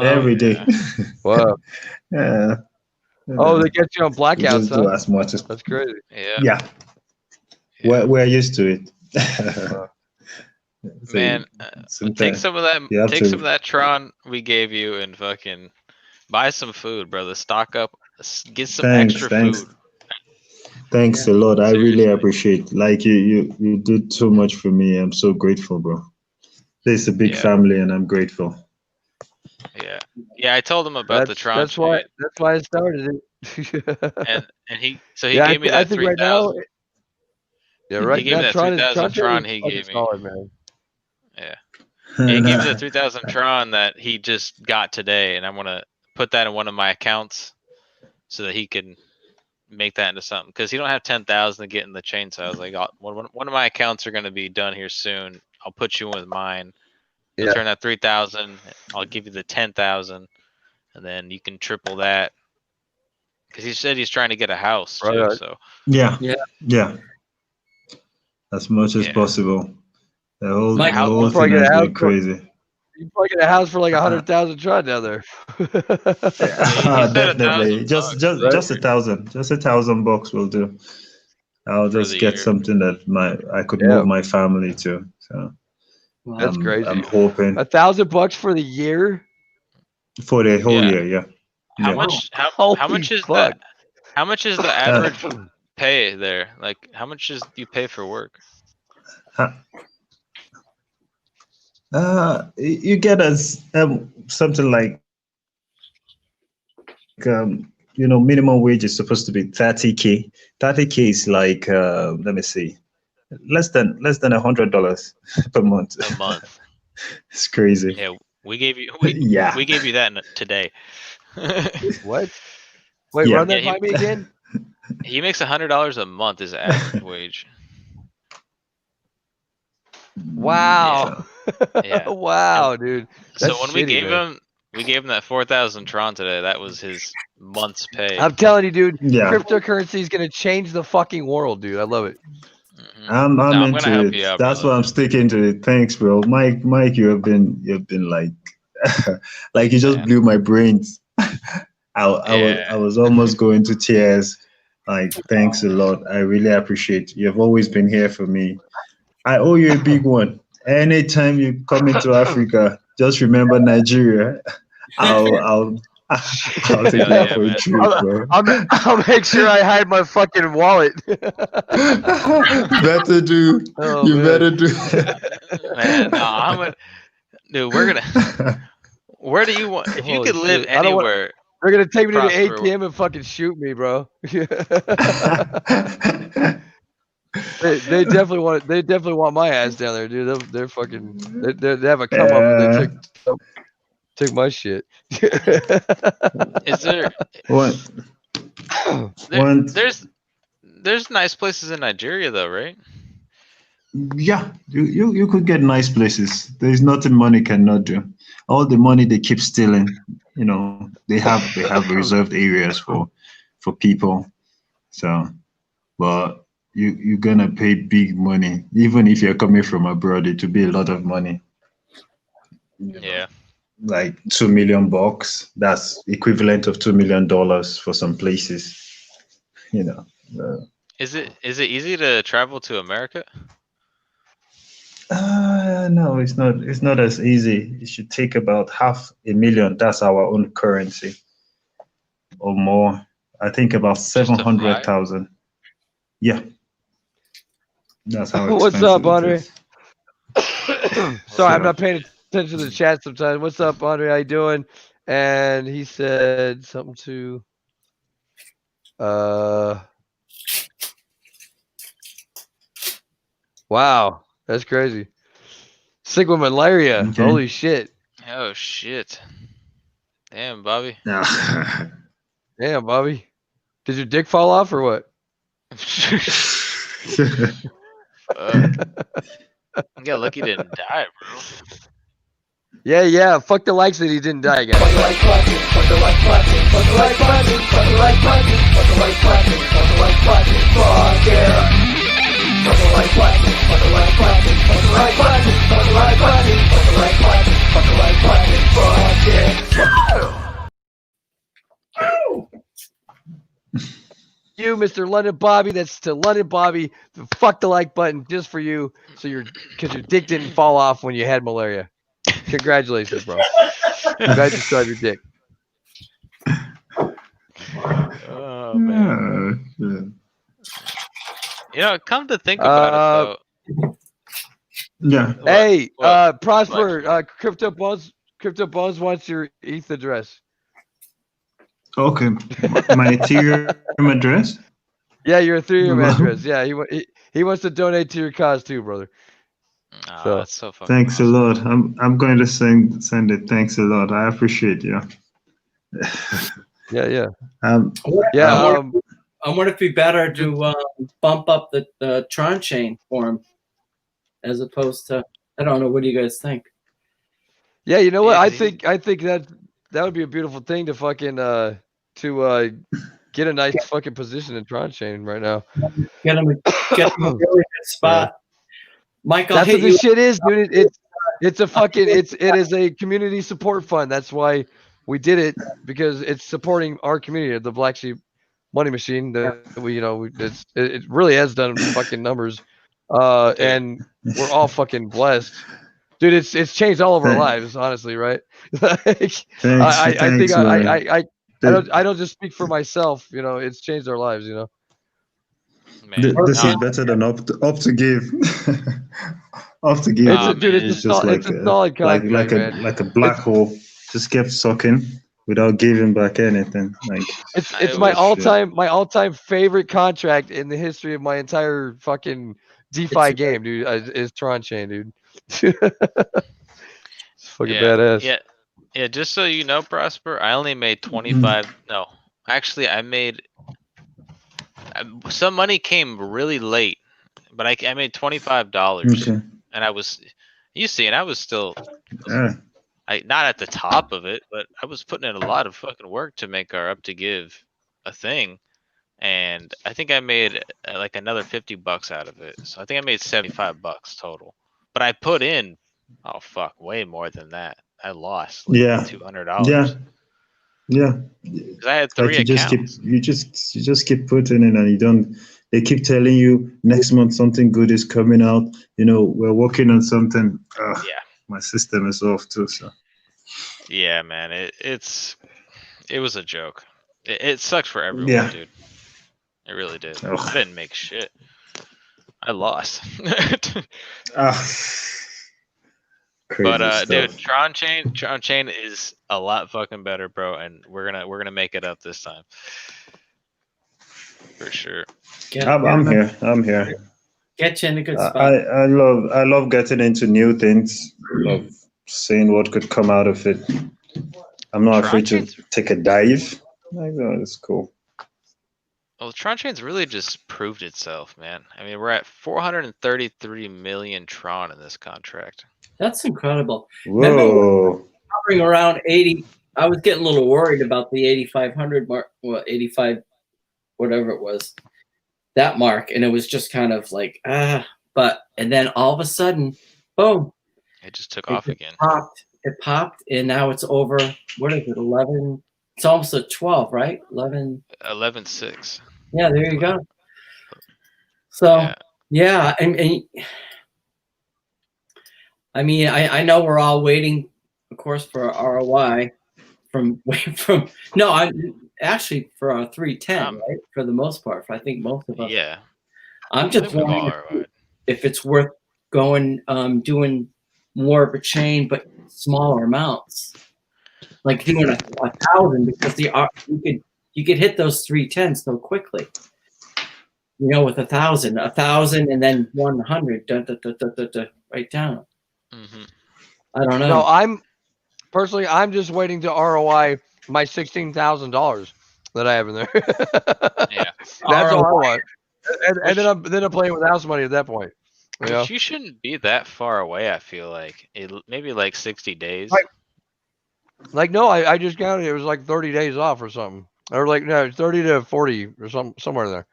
Every day. Yeah. Wow. Yeah. Oh, they get you on We blackouts, just do huh? as much as. That's crazy. Yeah. Yeah. Yeah. We're used to it. So Man, take sometimes some of that. you have Take some to. of that Tron we gave you and fucking buy some food, brother. Stock up. Get some extra food. Thanks a lot. I really Seriously. appreciate. Like you did so much for me. I'm so grateful, bro. This is a big Yeah. family, and I'm grateful. Yeah. Yeah. I told him about the Tron That's why shit, I started it. and he he Yeah, gave me I that think right now. 3,000. Yeah, He right gave now me that Tron 3,000 Tron Tron. is He fucking gave me. solid, man. Yeah. Yeah, he gave me the 3,000 Tron that he just got today, and I'm gonna put that in one of my accounts so that he can make that into something. Because he don't have 10,000 to get in the chainsaw. I was like, one of my accounts are gonna be done here soon. I'll put you in with mine. You'll Yeah. turn that 3,000. I'll give you the 10,000, and then you can triple that. Because he said he's trying to get a house too. Right. So Yeah. Yeah. Yeah. As much as yeah. possible. The whole, Mike, the How- whole probably thing get has a house been crazy. You probably get a house for like 100,000 Tron down there. Yeah, he said Definitely. 1,000 Just bucks just Right. just a thousand. Just $1,000 will do. I'll for just the get year. something that I could Yeah. move my family to. So wow. That's I'm crazy. hoping $1,000 for the year? for the whole Yeah. year. Yeah. How Yeah. much? How Holy much is fuck. that? How much is the average pay there? Like, how much is you pay for work? You get us something like minimum wage is supposed to be 30K. 30K is like let me see, less than $100 per month. A month. It's crazy. Yeah, we gave you Yeah. we gave you that today. What? Wait, Yeah. run that Yeah, by me again? He makes $100 a month is average wage. Wow. Yeah. Wow, dude. So That's when shitty, we gave him that 4,000 Tron today. That was his month's pay. I'm telling you, dude, Yeah. cryptocurrency is going to change the fucking world, dude. I love it. Mhm. I'm No, I'm into gonna help it. you out, That's brother. why I'm sticking to it. Thanks, bro. Mike, you've been like like you just Man. blew my brains. I Yeah. was almost going to tears. Like, thanks a lot. I really appreciate you. You've always been here for me. I owe you a big one. Anytime you come into Africa, just remember Nigeria. I'll take you Hell out yeah, for a man. trip, bro. I'll make sure I hide my fucking wallet. Better do. Oh, You man. better do. Man, no, I'm gonna, dude. We're gonna. Where do you want? If you Holy could live shit. I don't want. anywhere They're gonna take me to the across the world, ATM and fucking shoot me, bro. They definitely want. They definitely want my ass down there, dude. They're fucking. They have a come up if they took my shit. is there? What? There's nice places in Nigeria though, right? Yeah, you could get nice places. There's nothing money cannot do. All the money they keep stealing, they have reserved areas for people. So, but you're gonna pay big money, even if you're coming from abroad. It will be a lot of money. Yeah. Like $2 million. That's equivalent of $2 million for some places. Is it easy to travel to America? No, it's not. It's not as easy. It should take about $500,000. That's our own currency, or more. I think about Just to fly? 700,000. Yeah, that's how What's expensive up, it Andre? is. Sorry, I'm not paying attention to the chat sometimes. What's up, Andre? How you doing? And he said something to wow, that's crazy. Sick with malaria. Okay. Holy shit. Oh shit! Damn, Bobby. No. Damn, Bobby. Did your dick fall off or what? You got lucky didn't die, bro. Yeah. Fuck the likes that he didn't die, guys. Fuck the like button, fuck the like button, fuck the like button, fuck the like button, fuck the like button, fuck the like button, fuck yeah. Fuck the like button, fuck the like button, fuck the like button, fuck the like button, fuck the like button, fuck the like button, fuck yeah. You, Mr. London Bobby, that's to London Bobby. Fuck the like button just for you, because your dick didn't fall off when you had malaria. Congratulations, bro. Glad you still have your dick. Oh man. You know, come to think about it though. Yeah. Hey, what? Prosper, Crypto Bones wants your ETH address. Okay. My Ethereum address. Yeah, your Ethereum Well- address. Yeah, he wants to donate to your cause too, brother. Oh, So- that's so fucking Thanks awesome. a lot. I'm going to send it. Thanks a lot. I appreciate you. Yeah. Yeah. I wonder if it'd be better to bump up the Tron chain for him as opposed to, I don't know. What do you guys think? Yeah, you know what? Yeah, I 'cause think that would be a beautiful thing to fucking get a nice fucking position in Tron Chain right now. Get him a really good spot. Mike, I'll That's hit what you. this shit is, dude. It's a fucking it is a community support fund. That's why we did it, because it's supporting our community, the Black Sheep Money Machine. That it really has done fucking numbers, and we're all fucking blessed, dude. It's changed all of our lives, honestly, right? Like, I think I don't just speak for myself. You know, it's changed our lives. You know. Man, This no, is better than up to give. Up to give. It's a- dude, it's a solid contract, man. like a black hole. Just kept sucking without giving back anything. Like It's It my was- all time favorite contract in the history of my entire fucking DeFi game, dude. Is Tron Chain, dude. It's fucking badass. Yeah. Just so you know, Prosper, I only made 25. No, actually, I made some money came really late, but I made $25, okay. and I was, you see, and I was still, Yeah. not at the top of it, but I was putting in a lot of fucking work to make our up to give a thing, and I think I made like another $50 out of it. So I think I made $75 total. But I put in, oh fuck, way more than that. I lost like Yeah. $200. Yeah. Yeah. 'Cause I had 3 Like accounts. you just keep putting in, and you don't. They keep telling you next month something good is coming out. You know, we're working on something. Yeah. My system is off too. So Yeah, man. It was a joke. It sucks for everyone, Yeah. dude. It really did. Ugh. I didn't make shit. I lost. crazy But stuff. dude, Tron Chain is a lot fucking better, bro, and we're gonna make it up this time. For sure. I'm here. I'm here. Get you in a good spot. I love getting into new things. Love seeing what could come out of it. I'm not afraid to take a dive. Like, oh, it's cool. Well, Tron Chain's really just proved itself, man. I mean, we're at 433 million Tron in this contract. That's incredible. Remember Whoa. hovering around 80. I was getting a little worried about the 8,500 mark, well, 85, whatever it was, that mark. And it was just kind of like, but, and then all of a sudden, boom. It just took off again. It popped, and now it's over, what is it, 11? It's almost a 12, right? 11. 11.6. Yeah, there you go. So, yeah, and I mean, I know we're all waiting, of course, for our ROI from no, I actually for our 310, right? For the most part, I think most of us. Yeah. I'm just wondering if it's worth going, doing more of a chain, but smaller amounts, like doing 1,000, because you could hit those 310 so quickly. You know, with 1,000, and then 100, right down. Mm-hmm. I don't know. No, I'm just waiting to ROI my $16,000 that I have in there. Yeah. That's all I want. And then I'm playing with house money at that point. You know? Which you shouldn't be that far away. I feel like maybe like 60 days. Like no, I just counted. It was like 30 days off or something, or like no, 30 to 40 or somewhere in there.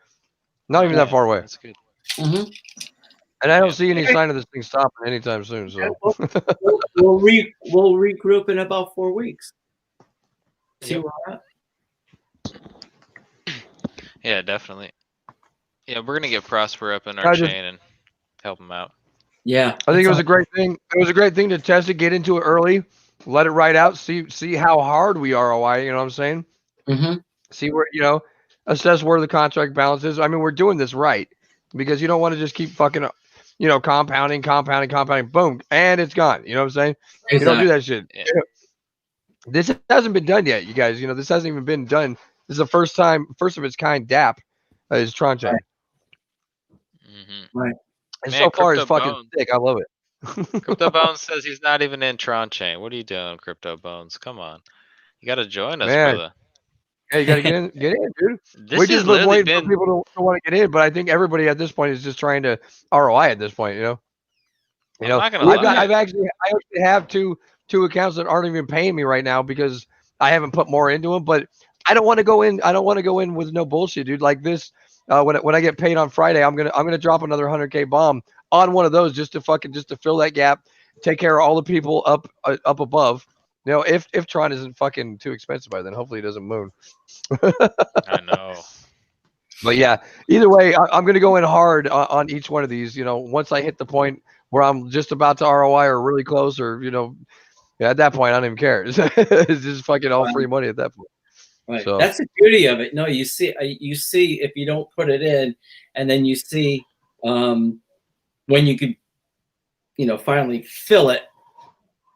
Not even that far away. That's good. Mm-hmm. And I don't Yeah. see any sign of this thing stopping anytime soon. So We'll regroup in about 4 weeks. See Yep. where we're at. Yeah, definitely. Yeah, we're gonna get Prosper up in I our just- chain and help him out. Yeah, I think it was a great thing. It was a great thing to test it, get into it early, let it ride out, see how hard we ROI. You know what I'm saying? Mm-hmm. See where assess where the contract balance is. I mean, we're doing this right because you don't want to just keep fucking, compounding, boom, and it's gone. You know what I'm saying? You don't do that shit. Yeah. This hasn't been done yet, you guys. This hasn't even been done. This is the first of its kind. Dapp is Tronchain. Mm-hmm. Right. And Man, so far, it's Crypto fucking Bones. sick. I love it. Crypto Bones says he's not even in Tron Chain. What are you doing, Crypto Bones? Come on, you got to join us, Man. brother. Yeah, you got to get in, dude. This We has just literally waiting for been. people to want to get in, but I think everybody at this point is just trying to ROI at this point. I'm not gonna lie. I actually have two accounts that aren't even paying me right now because I haven't put more into them. But I don't want to go in. I don't want to go in with no bullshit, dude. Like this, when I get paid on Friday, I'm gonna drop another 100K bomb on one of those just to fill that gap, take care of all the people up above. If Tron isn't fucking too expensive by then, hopefully it doesn't moon. I know. But yeah, either way, I'm going to go in hard on each one of these. Once I hit the point where I'm just about to ROI or really close, or at that point I don't even care. It's just fucking all free money at that point. Right. So That's the beauty of it. No, you see if you don't put it in, and then you see when you could, finally fill it,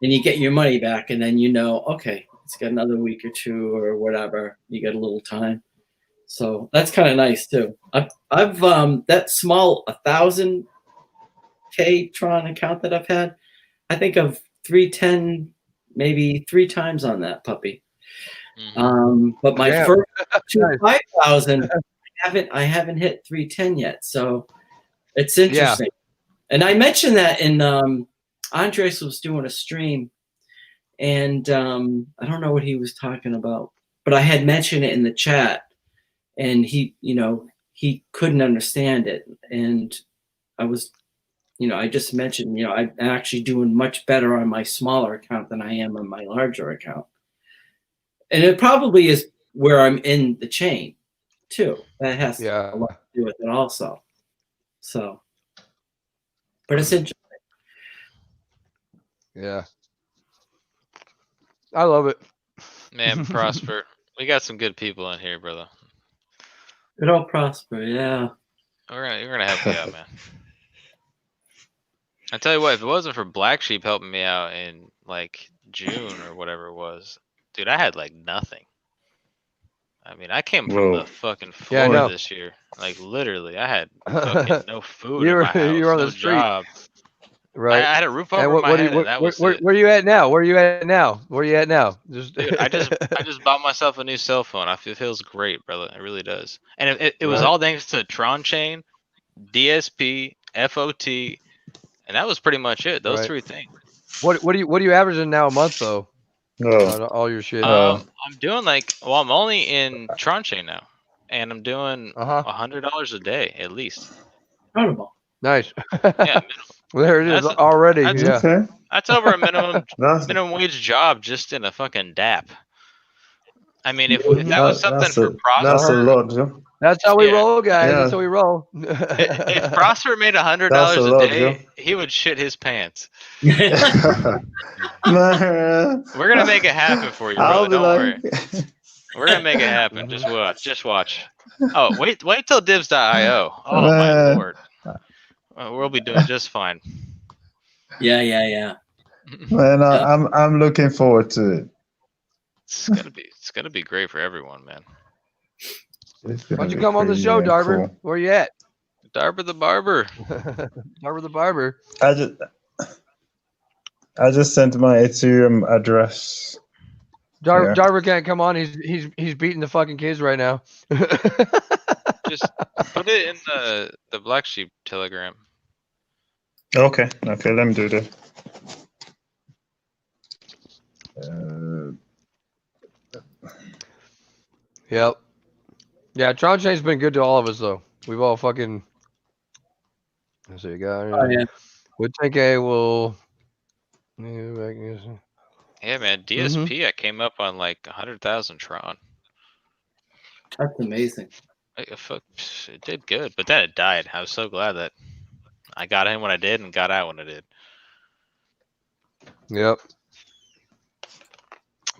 and you get your money back, and then okay, it's got another week or two or whatever. You got a little time, so that's kind of nice too. I've that small 1,000K Tron account that I've had, I think of 310 maybe 3 times on that puppy. Mm-hmm. But my Yeah. first 5,000, I haven't hit 310 yet, so it's interesting. Yeah. And I mentioned that in Andres was doing a stream, and I don't know what he was talking about, but I had mentioned it in the chat, and he couldn't understand it, and I was, I just mentioned, I'm actually doing much better on my smaller account than I am on my larger account. And it probably is where I'm in the chain, too. That has a lot to do with it also. So, but it's interesting. Yeah. I love it. Man, Prosper, we got some good people in here, brother. Good old Prosper, yeah. We're gonna help you out, man. I tell you what, if it wasn't for BlackSheep helping me out in like June or whatever it was, dude, I had like nothing. I mean, I came from the fucking floor this year. Like literally, I had fucking no food in my house, you were on the street. job. Right. I had a roof over my head, and that was it. Where you at now? Where you at now? Just Dude, I just bought myself a new cell phone. It feels great, brother. It really does. And it was all thanks to Tron Chain, DSP, FOT, and that was pretty much it. Those 3 things. What are you averaging now a month though? All your shit. I'm doing I'm only in Tron Chain now, and I'm doing $100 a day at least. Incredible. Nice. Yeah, well, there it is already. That's over a minimum wage job just in a fucking Dapp. I mean, if that was something for Prosper, that's a lot. Yeah? That's how we roll, guys. That's how we roll. If Prosper made $100 a day, he would shit his pants. We're gonna make it happen for you, brother. Don't worry. We're gonna make it happen. Just watch. Oh, wait till divs.io. Oh my lord. We'll be doing just fine. Yeah. Man, I'm looking forward to it. It's gonna be great for everyone, man. Why don't you come on the show, Darber? Cool. Where you at? Darber the Barber. Darber the Barber. I just sent my Ethereum address. Darber can't come on. He's beating the fucking kids right now. Just put it in the BlackSheep Telegram. Okay, let me do that. Yep. Yeah, Tron Chain's been good to all of us though. We've all fucking. Let's see, got. Oh, yeah. Would think I will. Yeah, man. DSP, I came up on like 100,000 Tron. That's amazing. It did good, but then it died. I was so glad that I got in when I did and got out when I did. Yep.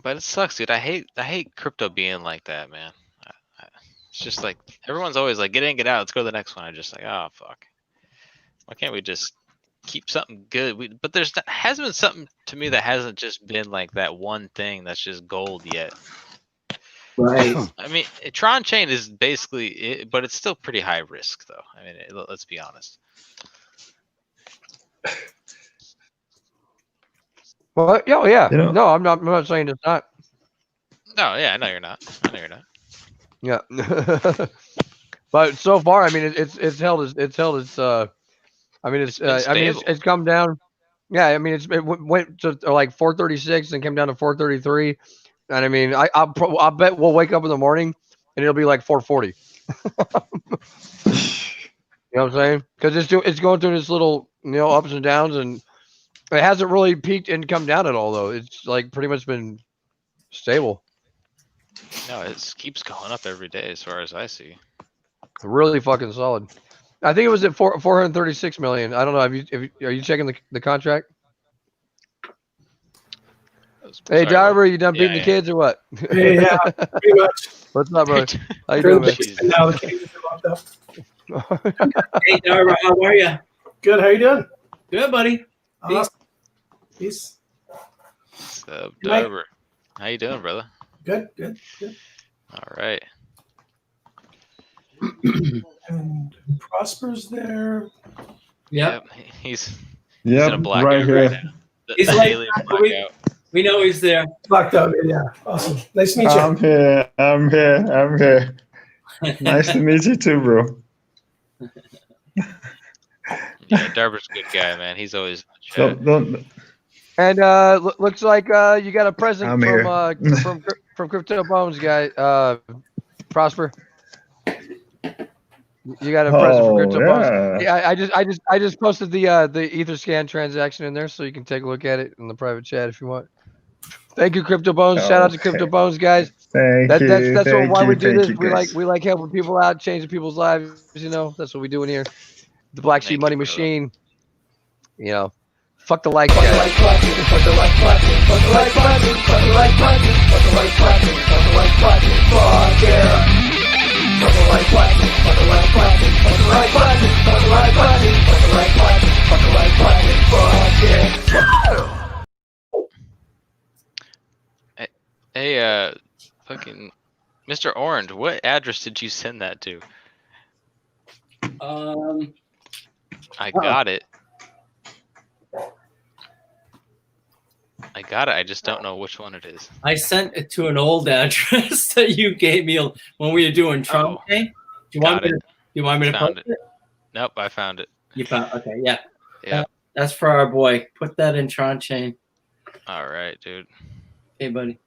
But it sucks, dude. I hate crypto being like that, man. It's just like everyone's always like, get in, get out. Let's go to the next one. I'm just like, oh fuck. Why can't we just keep something good? But there's hasn't been something to me that hasn't just been like that one thing that's just gold yet. Right. I mean, Tron Chain is basically it, but it's still pretty high risk, though. I mean, let's be honest. Well, yeah. You know- No, I'm not saying it's not. No, yeah, I know you're not. I know you're not. Yeah. But so far, I mean, it's held its. I mean, It's been stable. it's come down. Yeah, I mean, went to like 436 and came down to 433, and I mean, I bet we'll wake up in the morning and it'll be like 440. You know what I'm saying? Because it's going through this little ups and downs, and it hasn't really peaked and come down at all though. It's like pretty much been stable. No, it keeps going up every day, as far as I see. Really fucking solid. I think it was at 436 million. I don't know. Are you checking the contract? Hey, driver, you done beating the kids or what? Hey, yeah, pretty much. What's up, brother? How you doing, man? And now the cages are locked up. Hey, Darva, how are you? Good. How you doing? Good, buddy. Peace. Peace. What's up, Mike? Dover? How you doing, brother? Good. All right. And Prosper's there. Yeah. Yep, he's Yeah, in a blackout right here. now. He's The like- alien blackout. We know he's there. Locked up. Yeah. Awesome. Nice to meet you. I'm here. Nice to meet you too, bro. Yeah, Darver's a good guy, man. He's always in the chat. Don't. And looks like you got a present I'm from here. from Crypto Bones guy, Prosper. You got a present from Crypto Bones. yeah. Yeah, I just posted the Etherscan transaction in there, so you can take a look at it in the private chat if you want. Thank you, Crypto Bones. Shout out to Crypto Okay. Bones, guys. That's That's why we do this. You, We like helping people out, changing people's lives. That's what we do in here. The Black Sheep Thank Money you, brother. Machine. Fuck the like guys. Fuck the like button, fuck the like button, fuck the like button, fuck the like button, fuck the like button, fuck yeah. Fuck the like button, fuck the like button, fuck the like button, fuck the like button, fuck the like button, fuck the like button, fuck yeah. Hey, fucking Mr. Orange, what address did you send that to? I got it. I just don't know which one it is. I sent it to an old address that you gave me when we were doing Trump Day. Do you want me to? Do you want me to Found post it. it? Nope, I found it. You found? Okay, yeah. Yeah. That's for our boy. Put that in Tron Chain. All right, dude. Hey, buddy.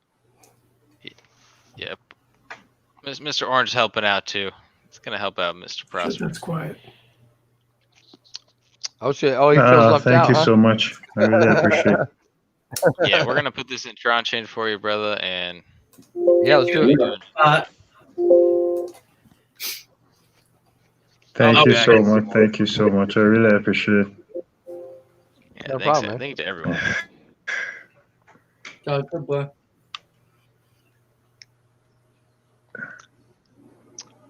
Yep. Mr. Orange is helping out too. It's gonna help out Mr. Prosper. That's quiet. Oh shit! Oh, he feels left Thank out. you Huh? so much. I really appreciate it. Yeah, we're gonna put this in Tron Chain for you, brother, and Yeah, let's do it. Thank I'll you be so back. much. Thank you so much. I really appreciate it. yeah, No thanks, problem, man. thank you to everyone. Oh, good boy.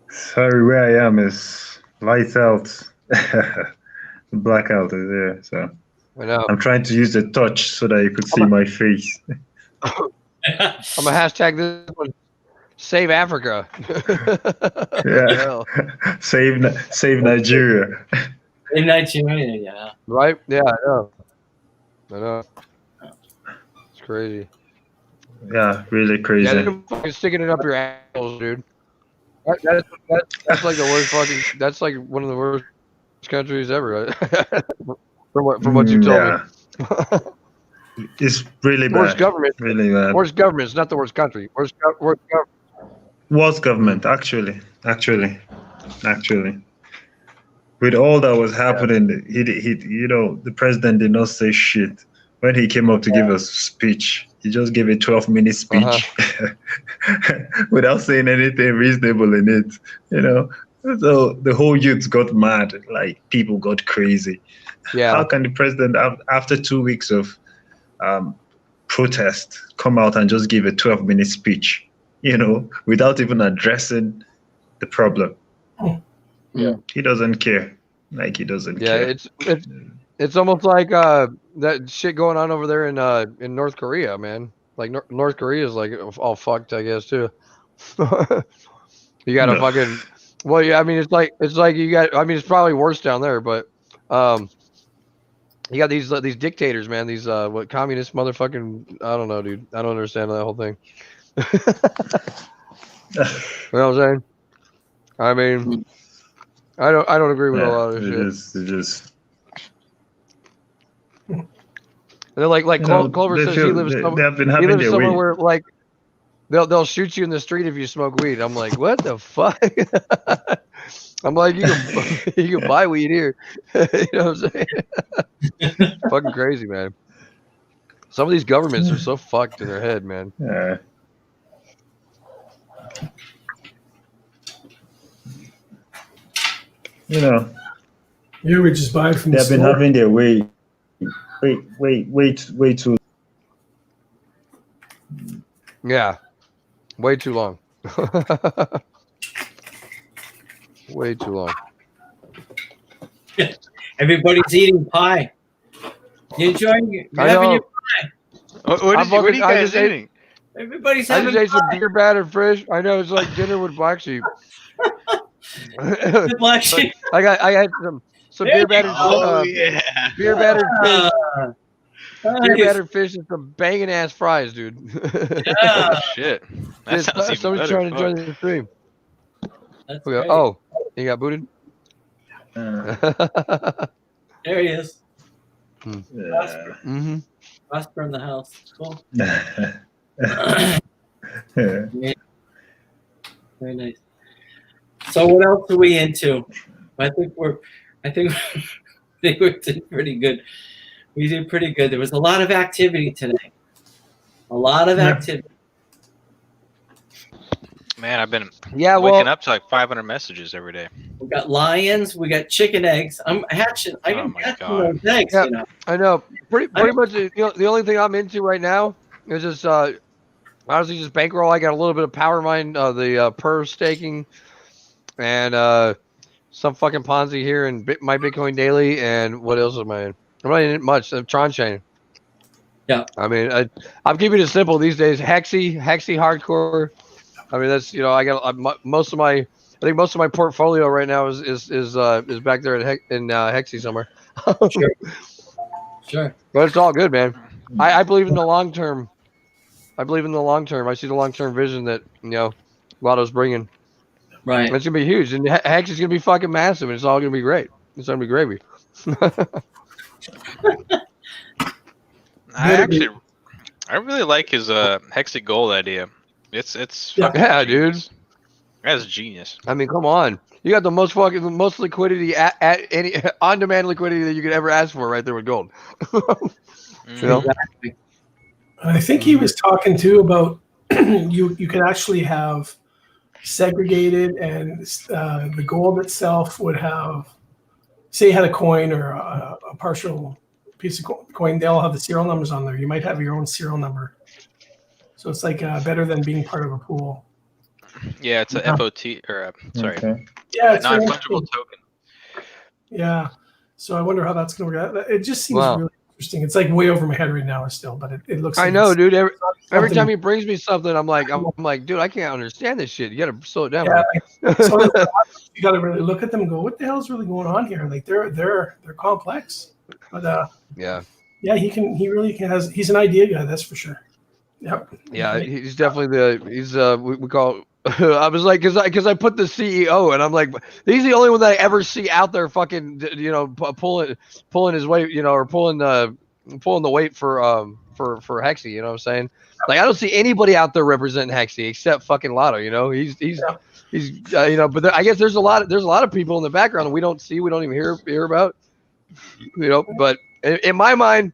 Sorry, where I am is lights out. Blackout is there, so I know. I'm trying to use the touch so that you could see my face. I'm gonna hashtag this one. Save Africa. Yeah. Save Nigeria. In Nigeria, yeah. Right? Yeah, I know. It's crazy. Yeah, really crazy. Yeah, they're fucking sticking it up your assholes, dude. That's like the worst fucking. That's like one of the worst countries ever. From what you told me. It's really Worst bad. government. Really bad. Worst government. It's not the worst country. Worst government. Worst government, actually. With all that was happening, he the president did not say shit. When he came up to give a speech, he just gave a 12-minute speech without saying anything reasonable in it. So the whole youth got mad, like people got crazy. Yeah. How can the president, after 2 weeks of protest, come out and just give a 12-minute speech, without even addressing the problem? Yeah. He doesn't care. Like, he doesn't care. It's almost like that shit going on over there in North Korea, man. Like North Korea is like all fucked, I guess, too. You got to fucking. Well, yeah. I mean, it's like you got. I mean, it's probably worse down there, but you got these dictators, man. These what communist motherfucking. I don't know, dude. I don't understand that whole thing. You know what I'm saying? I mean, I don't agree with a lot of shit. It just. They're like Clover says he lives somewhere where like they'll shoot you in the street if you smoke weed. I'm like, what the fuck? I'm like, you can buy weed here. You know what I'm saying? Fucking crazy, man. Some of these governments are so fucked in their head, man. Yeah. Yeah, we just buy from the they've been store. having their way too. Yeah, way too long. Way too long. Everybody's eating pie. You enjoying it? You're having your pie. What are you guys eating? Everybody's I having just ate some beer battered fish. I know, it's like dinner with Black Sheep. Black Sheep. I had some beer battered. Beer battered fish. Beer battered fish and some banging ass fries, dude. Oh, shit. That sounds even Somebody's better. trying to join the stream. That's We go, great. oh, you got booted? There he is. Mm-hmm. Prosper in the house. Cool. Very nice. So what else are we into? I think we're doing pretty good. We did pretty good. There was a lot of activity today. A lot of activity. Man, I've been well, waking up to like 500 messages every day. We got lions. We got chicken eggs. I'm hatching. I can hatch those eggs. Yeah, You know. I know. Pretty much. The only thing I'm into right now is just honestly just bankroll. I got a little bit of power mine, the per staking, and some fucking Ponzi here, and my Bitcoin daily, and what else am I in? I'm not in it much. Tron chain. Yeah. I mean, I'm keeping it simple these days. Hexy hardcore. I mean, that's I got most of my. I think most of my portfolio right now is back there in Hexy somewhere. Sure. But it's all good, man. I believe in the long term. I see the long term vision that Lotto's bringing. Right. It's gonna be huge, and Hexy's gonna be fucking massive, and it's all gonna be great. It's gonna be gravy. I really like his Hexy Gold idea. It's yeah, dude. dude. That's genius. I mean, come on. You got the most liquidity at any on-demand liquidity that you could ever ask for right there with gold. Exactly. I think he was talking too about you could actually have segregated, and the gold itself would have, say you had a coin or a partial piece of coin, they all have the serial numbers on there. You might have your own serial number. So it's like better than being part of a pool. Yeah, it's a FOT or sorry. Okay. Yeah, it's non-fungible token. Yeah. So I wonder how that's going to work out. It just seems really interesting. It's like way over my head right now still, but it looks. I know, dude. Every time he brings me something, I'm like, dude, I can't understand this shit. You got to slow it down. Yeah, so you got to really look at them and go, what the hell is really going on here? Like they're complex, but yeah, he really he's an idea guy, that's for sure. Yep. Yeah, he's definitely we call I was like, because I put the CEO, and I'm like, he's the only one that I ever see out there fucking, pulling his weight, or pulling the weight for Hexy. You know what I'm saying? Like, I don't see anybody out there representing Hexy except fucking Lotto. He's but I guess there's a lot of people in the background that we don't see, we don't even hear about. But in my mind,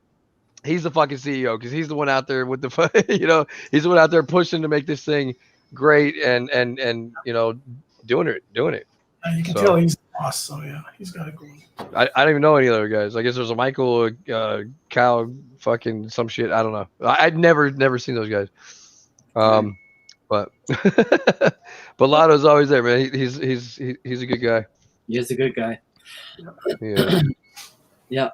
he's the fucking CEO because he's the one out there with the, he's the one out there pushing to make this thing great and doing it. You can tell he's the boss, so yeah, he's got it going. I don't even know any other guys. I guess there's a Michael, Cal, fucking some shit. I don't know. I'd never seen those guys. But but Lotto's always there, man. He's a good guy. He is a good guy. Yeah. Yeah.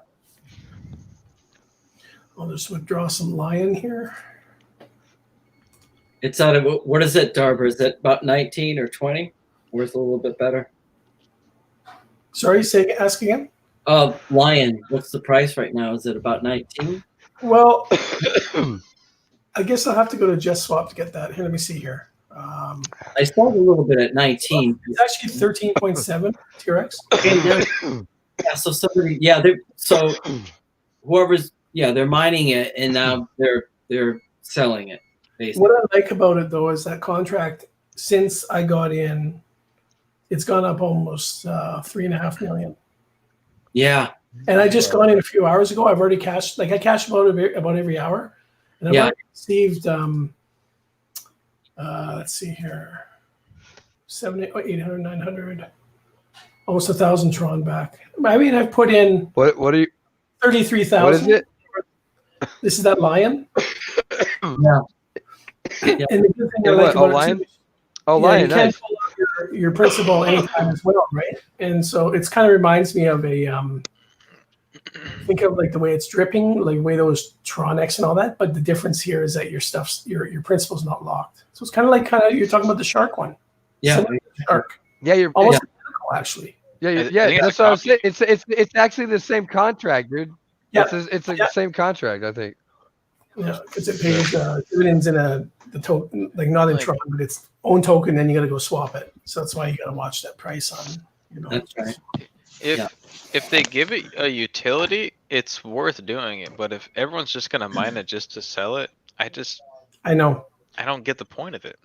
I'll just withdraw some lion here. It's out of, what is it, Darber? Is it about 19 or 20? Worth a little bit better. Sorry, ask again. Lion, what's the price right now? Is it about 19? Well, I guess I'll have to go to JustSwap to get that. Here, let me see here. I sold a little bit at 19. It's actually 13.7 TRX. Yeah, so somebody, so whoever's, they're mining it and now they're selling it. Basically. What I like about it though is that contract, since I got in, it's gone up almost 3.5 million. Yeah. And I just got in a few hours ago. I've already cashed, I cash about every hour. And I've already received, let's see here, 700, 800, 900, almost 1,000 Tron back. I mean, I've put in what are you 33,000. What is it? This is that lion. Yeah. And the good thing I like about lion? it too, lion, you nice. can pull out your principal anytime as well, right? And so it's kind of reminds me of a think of like the way it's dripping, like the way those Tronics and all that. But the difference here is that your principal's not locked. So it's kind of you're talking about the shark one. Yeah. Shark. Yeah, you're Almost identical, actually. Yeah. That's what I was saying. It's actually the same contract, dude. Yeah. It's the same contract, I think. Yeah, because it pays dividends in the token, like not in Tron, but its own token. Then you got to go swap it. So that's why you got to watch that price on. That's right. If they give it a utility, it's worth doing it. But if everyone's just gonna mine it just to sell it, I know. I don't get the point of it.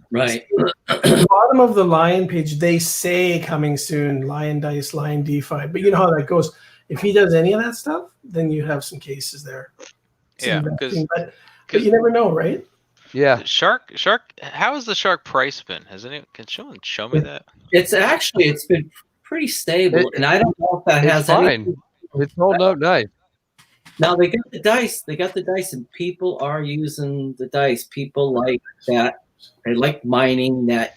Right. At the bottom of the Lion page, they say coming soon, Lion Dice, Lion DeFi. But you know how that goes. If he does any of that stuff, then you have some cases there. Yeah, because but you never know, right? Yeah. Shark. How has the shark price been? Can someone show me that? It's been pretty stable, and I don't know if that has anything. It's holding up nice. Now they got the dice, and people are using the dice. People like that. They like mining that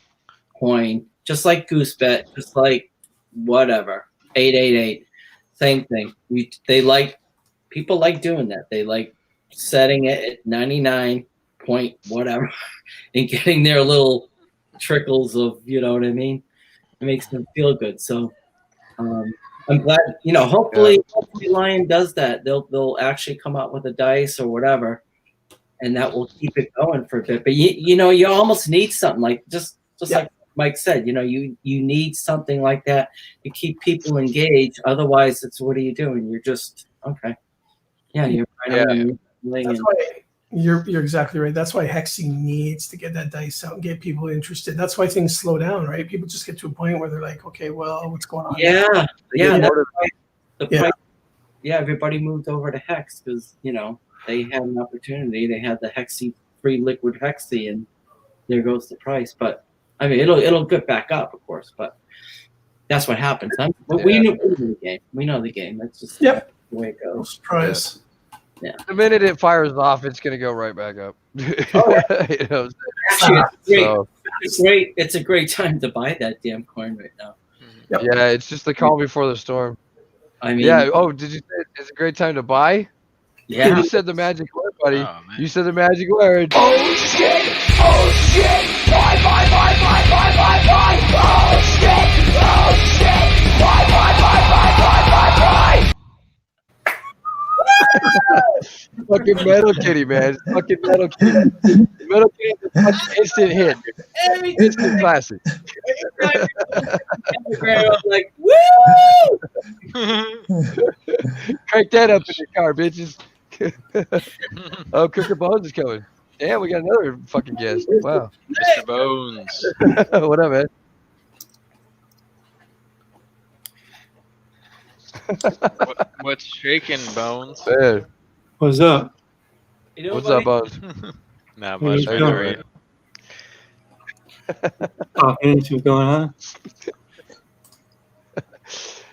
coin, just like GooseBet, just like whatever 888. Same thing. People like doing that. They like setting it at 99 point whatever and getting their little trickles of, you know what I mean? It makes them feel good. So I'm glad, hopefully Lion does that. They'll actually come out with a dice or whatever, and that will keep it going for a bit. But you almost need something like just like Mike said, you need something like that to keep people engaged. Otherwise, it's what are you doing? You're just okay. Yeah, you're right. That's why you're exactly right. That's why Hexy needs to get that dice out and get people interested. That's why things slow down, right? People just get to a point where they're like, okay, well, what's going on? Yeah. That's why everybody moved over to Hex because they had an opportunity. They had the Hexy free liquid Hexy, and there goes the price. But I mean, it'll get back up, of course. But that's what happens. But we know the game. We know the game. That's just the way it goes. Surprise. Yeah. The minute it fires off, it's gonna go right back up. Actually, it's great. It's a great time to buy that damn coin right now. Yep. Yeah, it's just the calm before the storm. I mean, yeah. Oh, did you say it's a great time to buy? Yeah. You said the magic word, buddy. You said the magic word. Oh shit! Oh shit! Buy! Oh shit! Oh shit! Buy! fucking Metal Kitty, man. It's fucking Metal Kitty. Metal Kitty is a fucking instant hit. Dude. Instant classic. I'm like, woo! Crank that up in your car, bitches. Oh, Cooker Bones is coming. Damn, we got another fucking guest. Wow. Mr. Bones. What up, man? What's shaking, Bones? Man, What's up? You know, what's up, Bones? Not What much. is How you going doing? What's going on?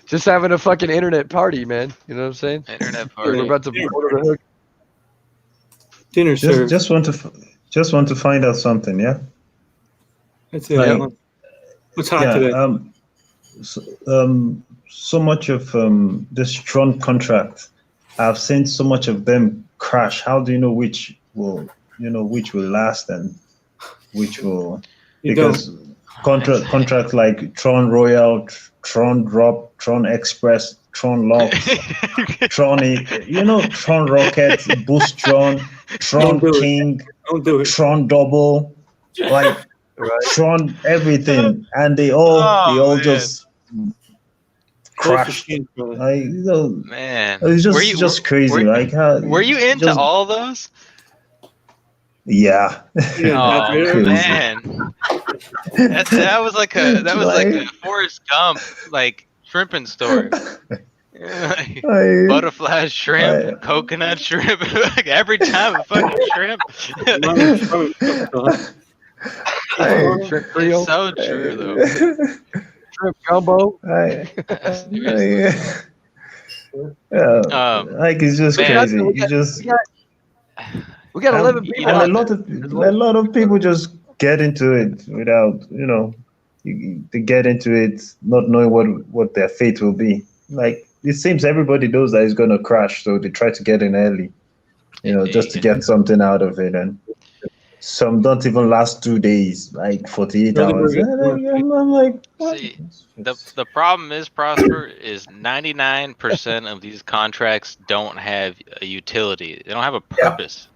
Just having a fucking internet party, man. You know what I'm saying? Internet We're party. about to order the hook. Dinner served. Just want to find out something, yeah. That's it. Like, What's hot today? So much of this Tron contract, I've seen so much of them crash. How do you know which will last and which will? You Because contracts like Tron Royal, Tron Drop, Tron Express, Tron Locks, Tron, Tron Rocket, Boost Tron, Tron Don't do it. King, Don't do it. Tron Double, like Right. Tron everything, and they all man. just crashed. Like, Man. it's Were just crazy. Like, how Were you into just- all those? Yeah. Oh Crazy. man. That was like a Forrest Gump like shrimping story. Butterfly shrimp, coconut shrimp, like every time a fucking shrimp. Shrimp Creole. It's so true though. Shrimp gumbo. Like, it's just man, crazy. we got- You just We got 11 people. and out a there. lot of people just get into it without, they get into it not knowing what their fate will be. Like, it seems everybody knows that it's gonna crash, so they try to get in early, just to get something out of it. And some don't even last 2 days, like 48 hours. I'm like, what? See, the problem is, Prosper, is 99% of these contracts don't have a utility. They don't have a purpose.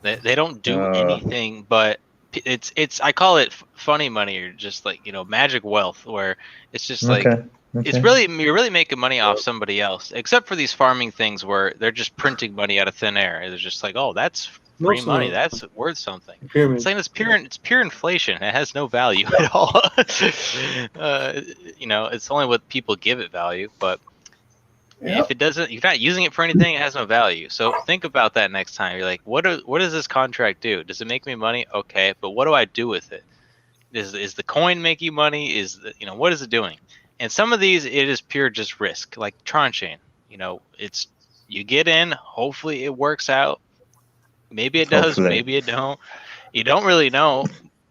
They don't do anything, but it's I call it funny money, or just like, magic wealth, where it's just like it's really, you're really making money off somebody else, except for these farming things where they're just printing money out of thin air. They're just like, oh, that's free money, that's worth something. It's like it's pure inflation. It has no value at all. It's only what people give it value, but if it doesn't, you're not using it for anything, it has no value. So think about that next time. You're like, what does this contract do? Does it make me money? Okay, but what do I do with it? Is the coin making money? What is it doing? And some of these, it is pure just risk, like Tron Chain. It's you get in, hopefully it works out. Maybe it does, maybe it don't. You don't really know.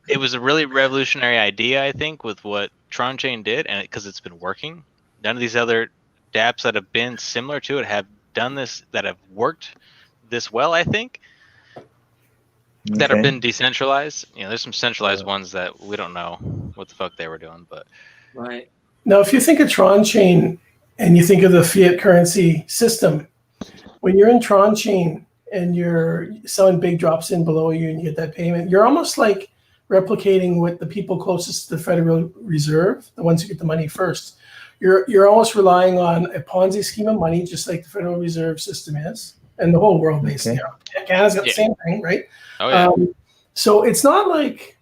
It was a really revolutionary idea, I think, with what Tron Chain did, and because it's been working. None of these other dApps that have been similar to it have done this, that have worked this well, I think, that have been decentralized. There's some centralized ones that we don't know what the fuck they were doing, but right. Now, if you think of Tron Chain and you think of the fiat currency system, when you're in Tron Chain and you're selling big drops in below you and you get that payment, you're almost like replicating what the people closest to the Federal Reserve, the ones who get the money first. You're almost relying on a Ponzi scheme of money, just like the Federal Reserve System is, and the whole world basically. Canada's got the same thing, right? Oh yeah. So it's not like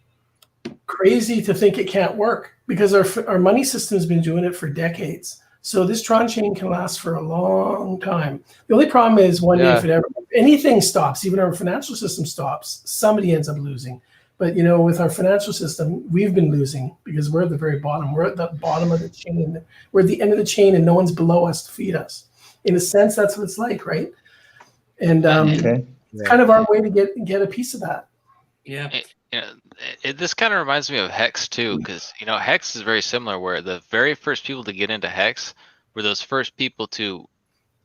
crazy to think it can't work, because our money system's been doing it for decades. So this Tron Chain can last for a long time. The only problem is one day, if anything stops, even our financial system stops, somebody ends up losing. But with our financial system, we've been losing because we're at the very bottom. We're at the bottom of the chain. We're at the end of the chain, and no one's below us to feed us. In a sense, that's what it's like, right? And it's kind of our way to get a piece of that. Yeah. This kind of reminds me of Hex too, because Hex is very similar, where the very first people to get into Hex were those first people to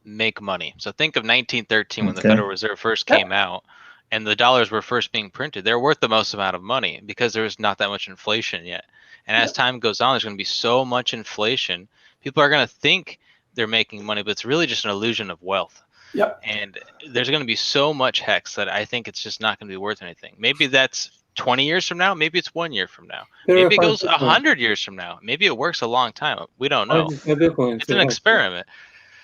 make money. So think of 1913 when the Federal Reserve first came out, and the dollars were first being printed. They're worth the most amount of money because there was not that much inflation yet. And as time goes on, there's going to be so much inflation. People are going to think they're making money, but it's really just an illusion of wealth. Yep. And there's going to be so much hex that I think it's just not going to be worth anything. Maybe that's 20 years from now. Maybe it's 1 year from now. Maybe it goes 100 years from now. Maybe it works a long time. We don't know. It's an experiment.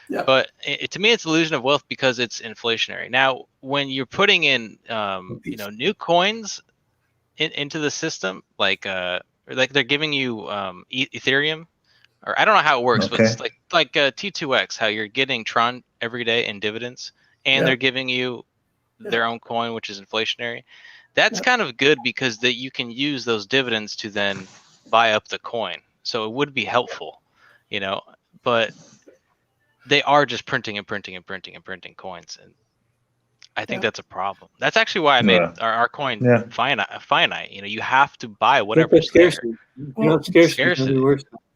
Yep. But to me, it's illusion of wealth because it's inflationary. Now, when you're putting in, new coins into the system, like they're giving you Ethereum, or I don't know how it works, but it's like T2X, how you're getting Tron every day in dividends, and they're giving you their own coin, which is inflationary. That's kind of good because that you can use those dividends to then buy up the coin. So it would be helpful, but they are just printing and printing and printing and printing coins, and I think that's a problem. That's actually why I made our coin finite. You have to buy whatever's there. Scarcity.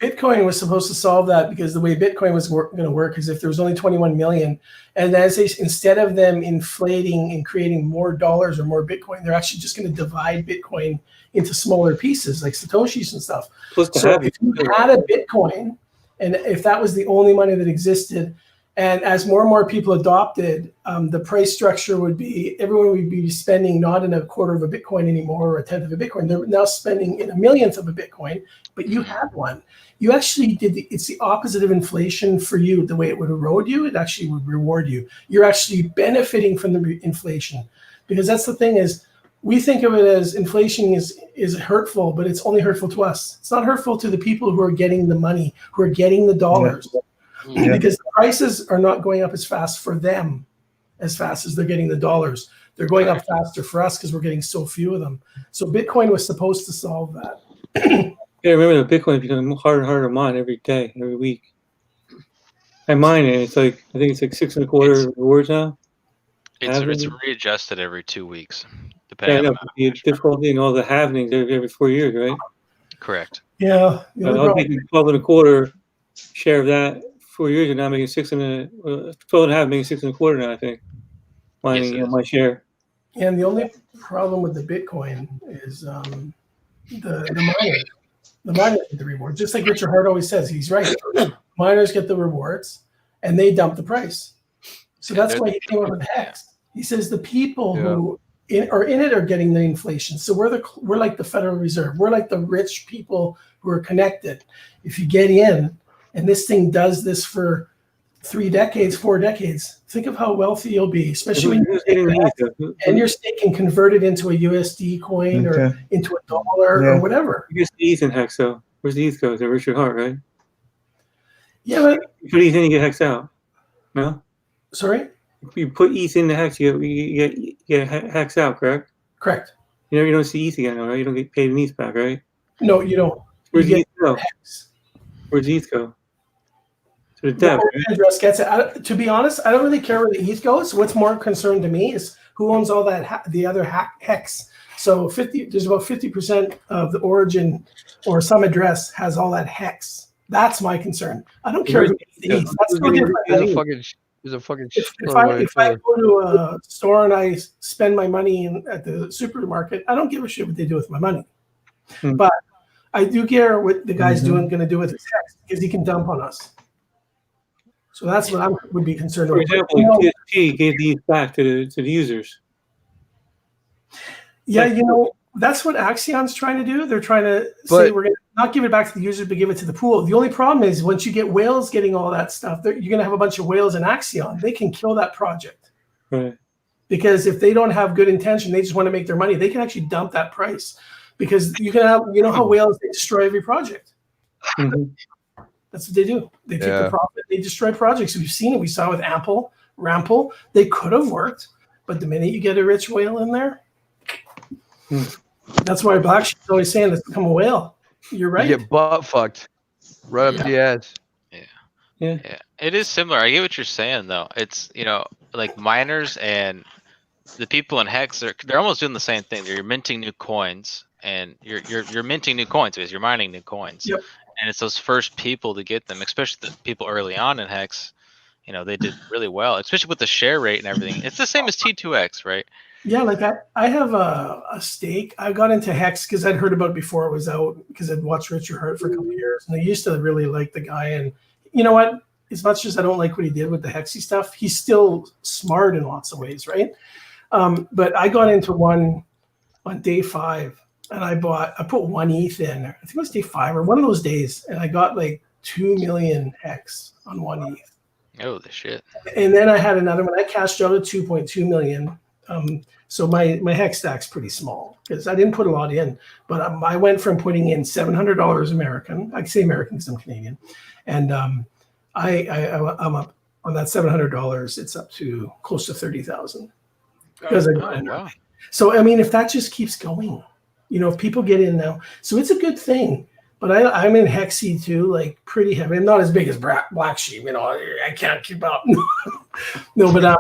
Bitcoin was supposed to solve that because the way Bitcoin was going to work is if there was only 21 million, and as instead of them inflating and creating more dollars or more Bitcoin, they're actually just going to divide Bitcoin into smaller pieces like Satoshis and stuff. So if you had a Bitcoin, and if that was the only money that existed, and as more and more people adopted, the price structure would be everyone would be spending not in a quarter of a Bitcoin anymore or a tenth of a Bitcoin. They're now spending in a millionth of a Bitcoin, but you had one. You actually it's the opposite of inflation for you. The way it would erode you, it actually would reward you. You're actually benefiting from the inflation, because that's the thing is we think of it as inflation is hurtful, but it's only hurtful to us. It's not hurtful to the people who are getting the money, who are getting the dollars. Because the prices are not going up as fast for them as fast as they're getting the dollars. They're going up faster for us because we're getting so few of them. So Bitcoin was supposed to solve that. Remember the Bitcoin is becoming harder and harder to mine every day, every week. I mine it. It's like I think it's like 6.25 rewards now. It's readjusted every 2 weeks, depending on the difficulty and all the halvings every 4 years, right? Correct. Yeah. I'm making 12.25 share of that. 4 years and now making 12.5, making 6.25 now, I think. Mining my share. And the only problem with the Bitcoin is the miners. The miners get the rewards. Just like Richard Hart always says, he's right. Miners get the rewards and they dump the price. So that's why he came up with Hex. He says the people who are in it are getting the inflation. So we're like the Federal Reserve. We're like the rich people who are connected. If you get in, and this thing does this for 3 decades, 4 decades. Think of how wealthy you'll be, especially when you take that and your stake can convert it into a USD coin or into a dollar or whatever. You just ETH in Hex, though. Where's the ETH go? To Richard Hart, right? Yeah, but you put ETH in, you get Hex out. No? Sorry? If you put ETH in the Hex, you get Hex out, correct? Correct. You don't see ETH again, right? You don't get paid in ETH back, right? No, you don't. Where's the ETH go? Where's the ETH go? To the Dapp, address gets it. To be honest, I don't really care where the ETH goes. What's more concerned to me is who owns all that the other hex. So there's about 50% of the origin or some address has all that hex. That's my concern. I don't care who gets the ETH. That's no different. There's a fucking if I go to a store and I spend my money at the supermarket, I don't give a shit what they do with my money. But I do care what the guy's going to do with his hex because he can dump on us. So that's what I would be concerned about. For example, TSP gave these back to the users. Yeah, that's what Axion's trying to do. They're trying to say we're going to not give it back to the users, but give it to the pool. The only problem is once you get whales getting all that stuff, you're going to have a bunch of whales in Axion. They can kill that project. Right. Because if they don't have good intention, they just want to make their money. They can actually dump that price because you can have, how whales, they destroy every project. That's what they do. They take the profit. They destroy projects. We've seen it. We saw it with Rample. They could have worked, but the minute you get a rich whale in there, that's why BlackSheep's always saying, let's become a whale. You're right. You get butt fucked right up the ass. Yeah. It is similar. I get what you're saying, though. It's, like miners and the people in Hex, they're almost doing the same thing. You're minting new coins, and you're minting new coins because you're mining new coins. Yep. And it's those first people to get them, especially the people early on in Hex. They did really well, especially with the share rate and everything. It's the same as T2X, right? Yeah, like I have a stake. I got into Hex because I'd heard about it before it was out because I'd watched Richard Hart for a couple of years. And I used to really like the guy. And you know what? as much as I don't like what he did with the Hexy stuff, he's still smart in lots of ways, right? But I got into one on day 5, and I put 1 ETH in. I think it was day 5 or one of those days, and I got like 2 million Hex on 1 ETH. Oh, the shit. And then I had another one. I cashed out at 2.2 million. So my Hex stack's pretty small because I didn't put a lot in. But I went from putting in $700 American. I say American because I'm Canadian, and I'm up on that $700. It's up to close to 30,000 because I got in. Wow. So I mean, if that just keeps going, if people get in now, so it's a good thing. But I'm in Hexy too, like pretty heavy. I'm not as big as BlackSheep, I can't keep up. No, but I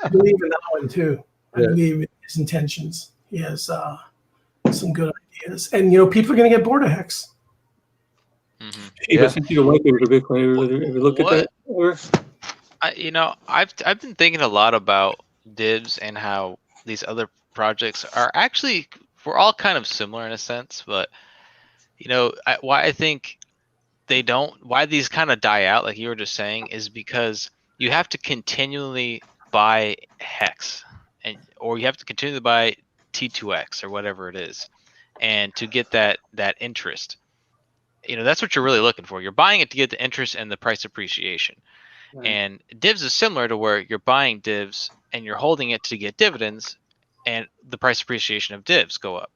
believe in that one too. I believe in his intentions. He has some good ideas, and people are going to get bored of Hex. Mm-hmm. But since you don't like it with Bitcoin, have you looked at that? Or? I've been thinking a lot about Divs and how these other projects are actually, we're all kind of similar in a sense, but why I think why these kind of die out, like you were just saying, is because you have to continually buy Hex, or you have to continually buy T2X or whatever it is, and to get that interest, that's what you're really looking for. You're buying it to get the interest and the price appreciation. Right. And Divs is similar to where you're buying Divs and you're holding it to get dividends, and the price appreciation of Divs go up.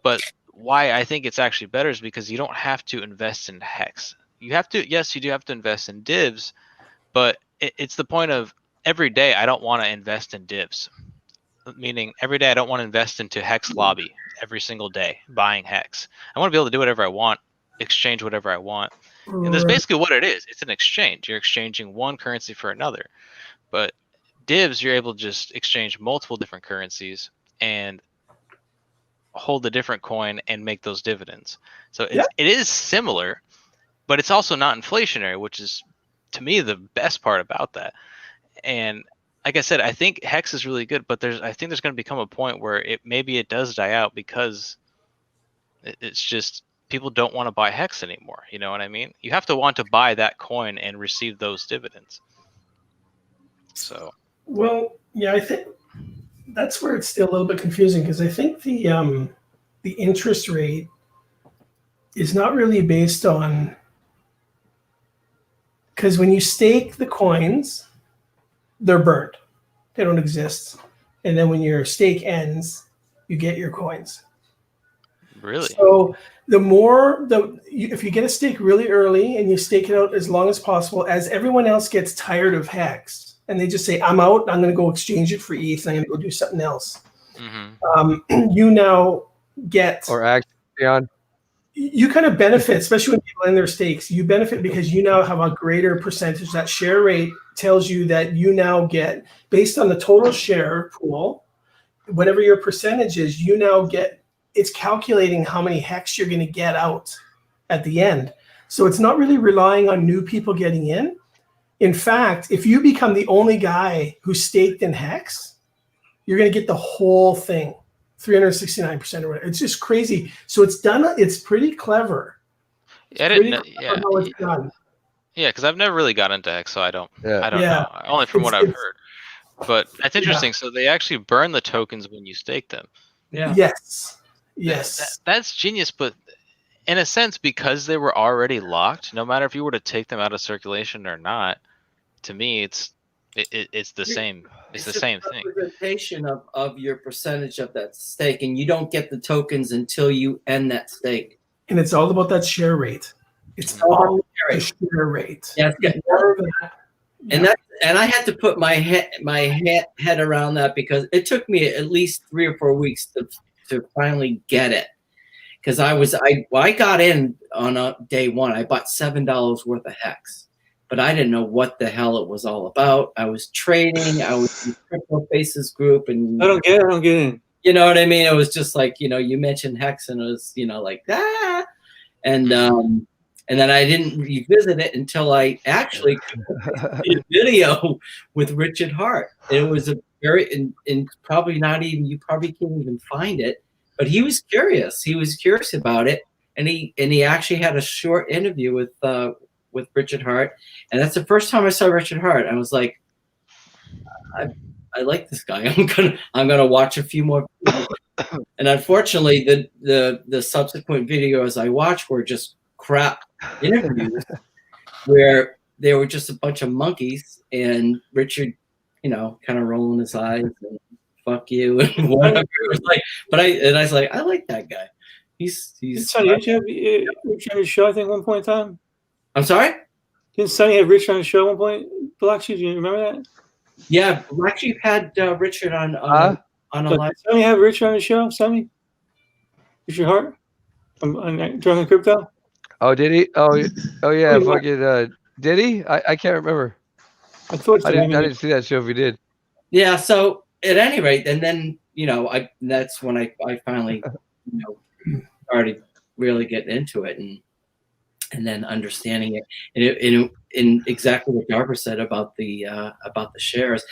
But why I think it's actually better is because you don't have to invest in Hex. You have to, yes, you do have to invest in Divs, but it's the point of every day I don't want to invest in Divs. Meaning every day I don't want to invest into Hex lobby every single day buying Hex. I want to be able to do whatever I want, exchange whatever I want. And that's basically what it is. It's an exchange. You're exchanging one currency for another. But Divs, you're able to just exchange multiple different currencies and hold a different coin and make those dividends. So it is similar, but it's also not inflationary, which is, to me, the best part about that. And like I said, I think Hex is really good, but I think there's going to become a point where maybe it does die out because it's just people don't want to buy Hex anymore. You know what I mean? You have to want to buy that coin and receive those dividends. So. Well, yeah, I think that's where it's still a little bit confusing because I think the interest rate is not really based on, because when you stake the coins, they're burnt. They don't exist. And then when your stake ends, you get your coins. Really? So if you get a stake really early and you stake it out as long as possible, as everyone else gets tired of Hex, and they just say, I'm out, I'm going to go exchange it for ETH, I'm going to go do something else. Mm-hmm. You now get... Or Action. You kind of benefit, especially when people end their stakes. You benefit because you now have a greater percentage. That share rate tells you that you now get, based on the total share pool, whatever your percentage is, you now get, it's calculating how many Hex you're going to get out at the end. So it's not really relying on new people getting in. In fact, if you become the only guy who staked in Hex, you're going to get the whole thing, 369% or whatever. It's just crazy. So it's pretty clever. I didn't know. Yeah, because I've never really got into Hex, so I don't know. Only from what I've heard. But that's interesting. So they actually burn the tokens when you stake them. Yeah. Yes. That's genius, but in a sense, because they were already locked, no matter if you were to take them out of circulation or not, to me, it's the same. It's the same thing. Representation of your percentage of that stake, and you don't get the tokens until you end that stake. And it's all about that share rate. It's all the share rate. Yeah. And I had to put my head around that because it took me at least 3 or 4 weeks to finally get it. Because I got in on day 1. I bought $7 worth of Hex, but I didn't know what the hell it was all about. I was trading. I was in Crypto Faces group, and I don't get in. You know what I mean? It was just like, you mentioned Hex, and it was like that, and then I didn't revisit it until I actually did a video with Richard Hart. It was a very and probably not even, you probably can't even find it. But he was curious. He was curious about it, and he actually had a short interview with with Richard Hart, and that's the first time I saw Richard Hart. I was like, I like this guy. I'm gonna watch a few more videos. And unfortunately, the subsequent videos I watched were just crap interviews where they were just a bunch of monkeys and Richard, kind of rolling his eyes and fuck you and whatever. It was like, I was like, I like that guy. He's. Sonny, didn't you have Rich on your show? I think at one point in time. I'm sorry. Didn't Sonny have Rich on the show at one point? BlackSheep, do you remember that? Yeah, BlackSheep had Richard on a live. Sonny have Rich on the show? Sonny, Richard Hart on Drunken Crypto. Oh, did he? Oh yeah. Fucking. Did he? I can't remember. I thought I didn't see that show if he did. Yeah. So at any rate, and then that's when I finally started really getting into it and then understanding it and exactly what Darber said about the shares.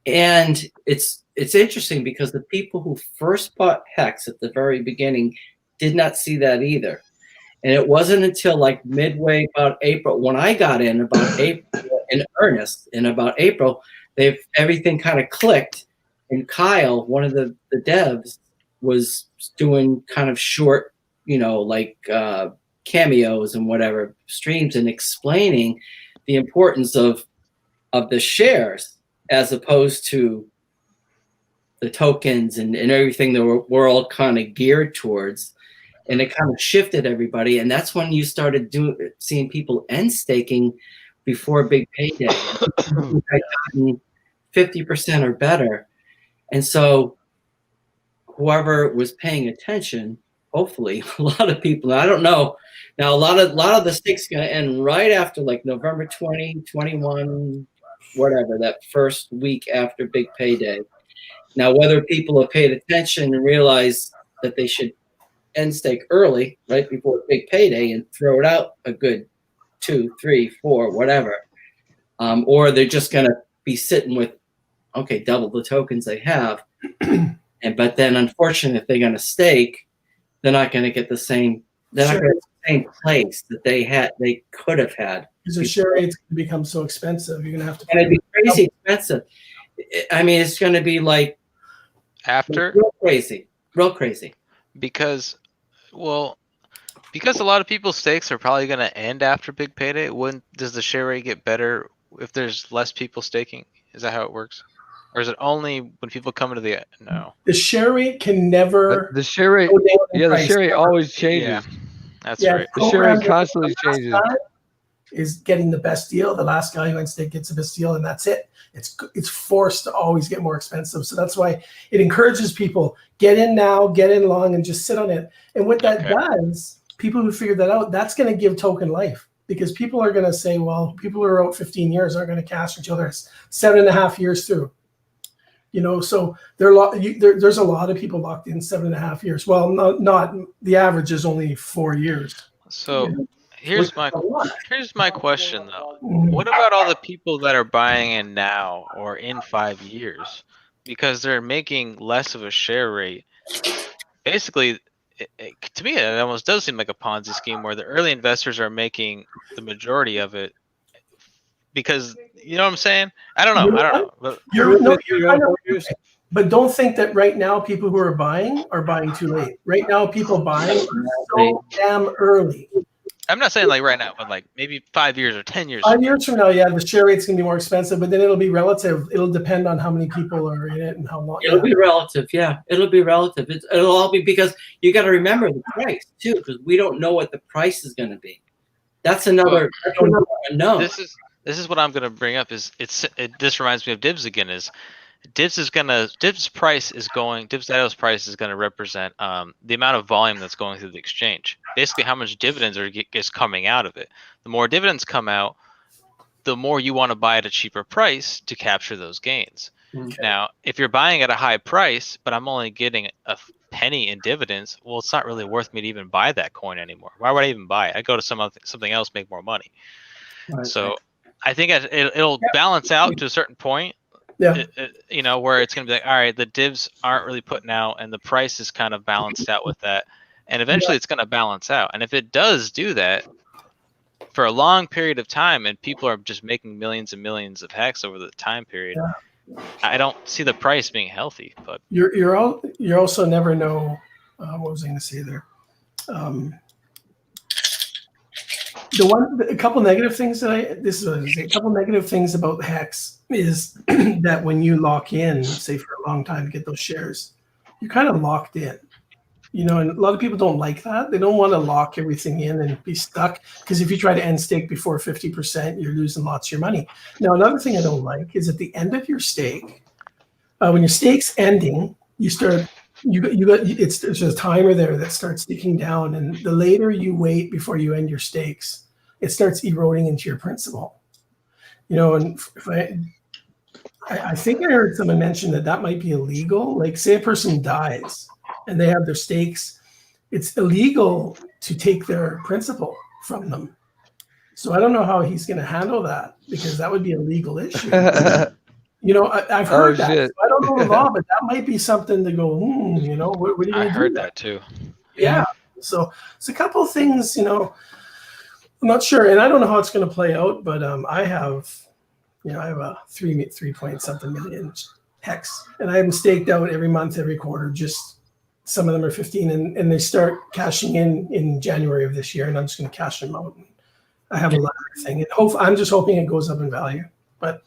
And it's interesting because the people who first bought Hex at the very beginning did not see that either. And it wasn't until like midway about April when I got in about April in earnest. In about April, everything kind of clicked. And Kyle, one of the devs, was doing kind of short, cameos and whatever streams and explaining the importance of the shares as opposed to the tokens and everything that we're all kind of geared towards. And it kind of shifted everybody. And that's when you started seeing people end staking before big payday. 50% or better. And so whoever was paying attention, hopefully a lot of people, I don't know. Now, a lot of the stakes going to end right after like November 20, 21, whatever, that first week after big payday. Now, whether people have paid attention and realized that they should end stake early, right before big payday and throw it out a good 2, 3, 4, whatever. Or they're just going to be sitting with, double the tokens they have. But then unfortunately, if they're going to stake, they're not going to get the same, they're not going to get the same place that they could have had. Because the share rate's going to become so expensive. You're going to have to. And it'd be crazy expensive. I mean, it's going to be like real crazy. Because a lot of people's stakes are probably going to end after big payday. Does the share rate get better if there's less people staking? Is that how it works? Or is it only when people come into no? The share rate can never. The share rate. Yeah, the share rate always changes. Yeah, that's right. The share rate constantly changes. Is getting the best deal. The last guy who ends stake gets the best deal, and that's it. It's forced to always get more expensive. So that's why it encourages people, get in now, get in long, and just sit on it. And what that does, people who figure that out, that's going to give token life. Because people are going to say, well, people who are out 15 years aren't going to cash until they're 7.5 years through. So there's a lot of people locked in 7.5 years. Well, not the average is only 4 years. So here's my question though. What about all the people that are buying in now or in 5 years because they're making less of a share rate? Basically, to me, it almost does seem like a Ponzi scheme where the early investors are making the majority of it because you know what I'm saying? I don't know. But but don't think that right now people who are buying too late. Right now, people buying so damn early. I'm not saying like right now, but like maybe 5 years or 10 years. 5 years from now, yeah, the share rate's gonna be more expensive, but then it'll be relative. It'll depend on how many people are in it and how long. It'll be relative, yeah. It'll be relative. It'll all be because you got to remember the price too, because we don't know what the price is going to be. That's another unknown. This is what I'm going to bring up. This reminds me of Dibs again. Dibs price is going to represent the amount of volume that's going through the exchange. Basically, how much dividends is coming out of it. The more dividends come out, the more you want to buy at a cheaper price to capture those gains. Okay. Now, if you're buying at a high price, but I'm only getting a penny in dividends, well, it's not really worth me to even buy that coin anymore. Why would I even buy it? I go to something else, make more money. Right. So I think it'll balance out to a certain point. Yeah. Where it's going to be like, all right, the divs aren't really putting out and the price is kind of balanced out with that. And eventually it's going to balance out. And if it does do that, for a long period of time, and people are just making millions and millions of hex over the time period. Yeah. I don't see the price being healthy, but you're also never know. What was I going to say there? A couple negative things a couple negative things about hex is that when you lock in, say for a long time to get those shares, you're kind of locked in. And a lot of people don't like that. They don't want to lock everything in and be stuck, because if you try to end stake before 50%, you're losing lots of your money. Now, another thing I don't like is at the end of your stake, when your stake's ending, there's a timer there that starts ticking down, and the later you wait before you end your stakes, it starts eroding into your principal. And I think I heard someone mention that might be illegal. Like, say a person dies and they have their stakes, it's illegal to take their principal from them. So I don't know how he's going to handle that, because that would be a legal issue. I've heard that. Shit. So I don't know the law, but that might be something to go, what are you going to do? I heard that too. Yeah. So it's a couple of things, I'm not sure. And I don't know how it's going to play out, but I have a 3 point something million hex, and I have them staked out every month, every quarter. Just some of them are 15, and they start cashing in January of this year, and I'm just going to cash them out. I have a ladder thing, and I'm just hoping it goes up in value. But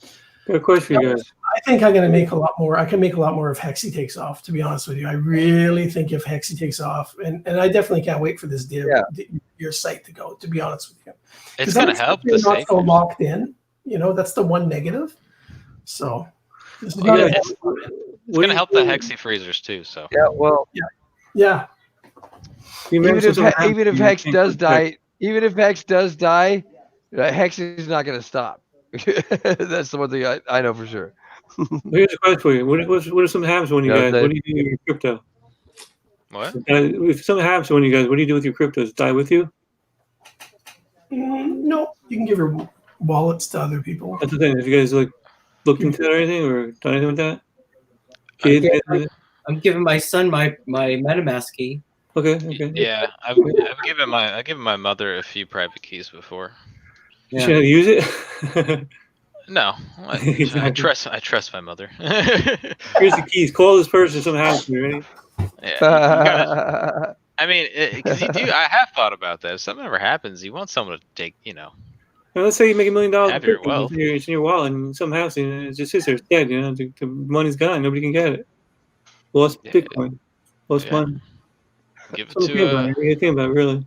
of course, you guys. I think I'm going to make a lot more. I can make a lot more if Hexy takes off, to be honest with you. I really think if Hexy takes off, and I definitely can't wait for this your site to go, to be honest with you. It's going to help the not so locked in. That's the one negative. So it's going to help the Hexy freezers too. So yeah. Even if Hex does die, Hex is not going to stop. That's the one thing I know for sure. Here's a question for you. What if something happens when you guys? What do you do with your crypto? What? If something happens when you guys, what do you do with your cryptos? Die with you? No, you can give your wallets to other people. That's the thing. If you guys looked into that or anything, or done anything with that? Kids? I'm giving my son my MetaMask key. Okay. Yeah, I've given my mother a few private keys before. Yeah. Should I use it? No, I trust my mother. Here's the keys. Call this person. Something happens to you, ready? Yeah, I mean, because I have thought about that. If something ever happens, you want someone to take, Now, let's say you make $1 million. Have your wealth. It's in your wallet, and something happens, and it just sits there. It's dead. The money's gone. Nobody can get it. Lost Bitcoin. Lost money. Give it to think about it, really.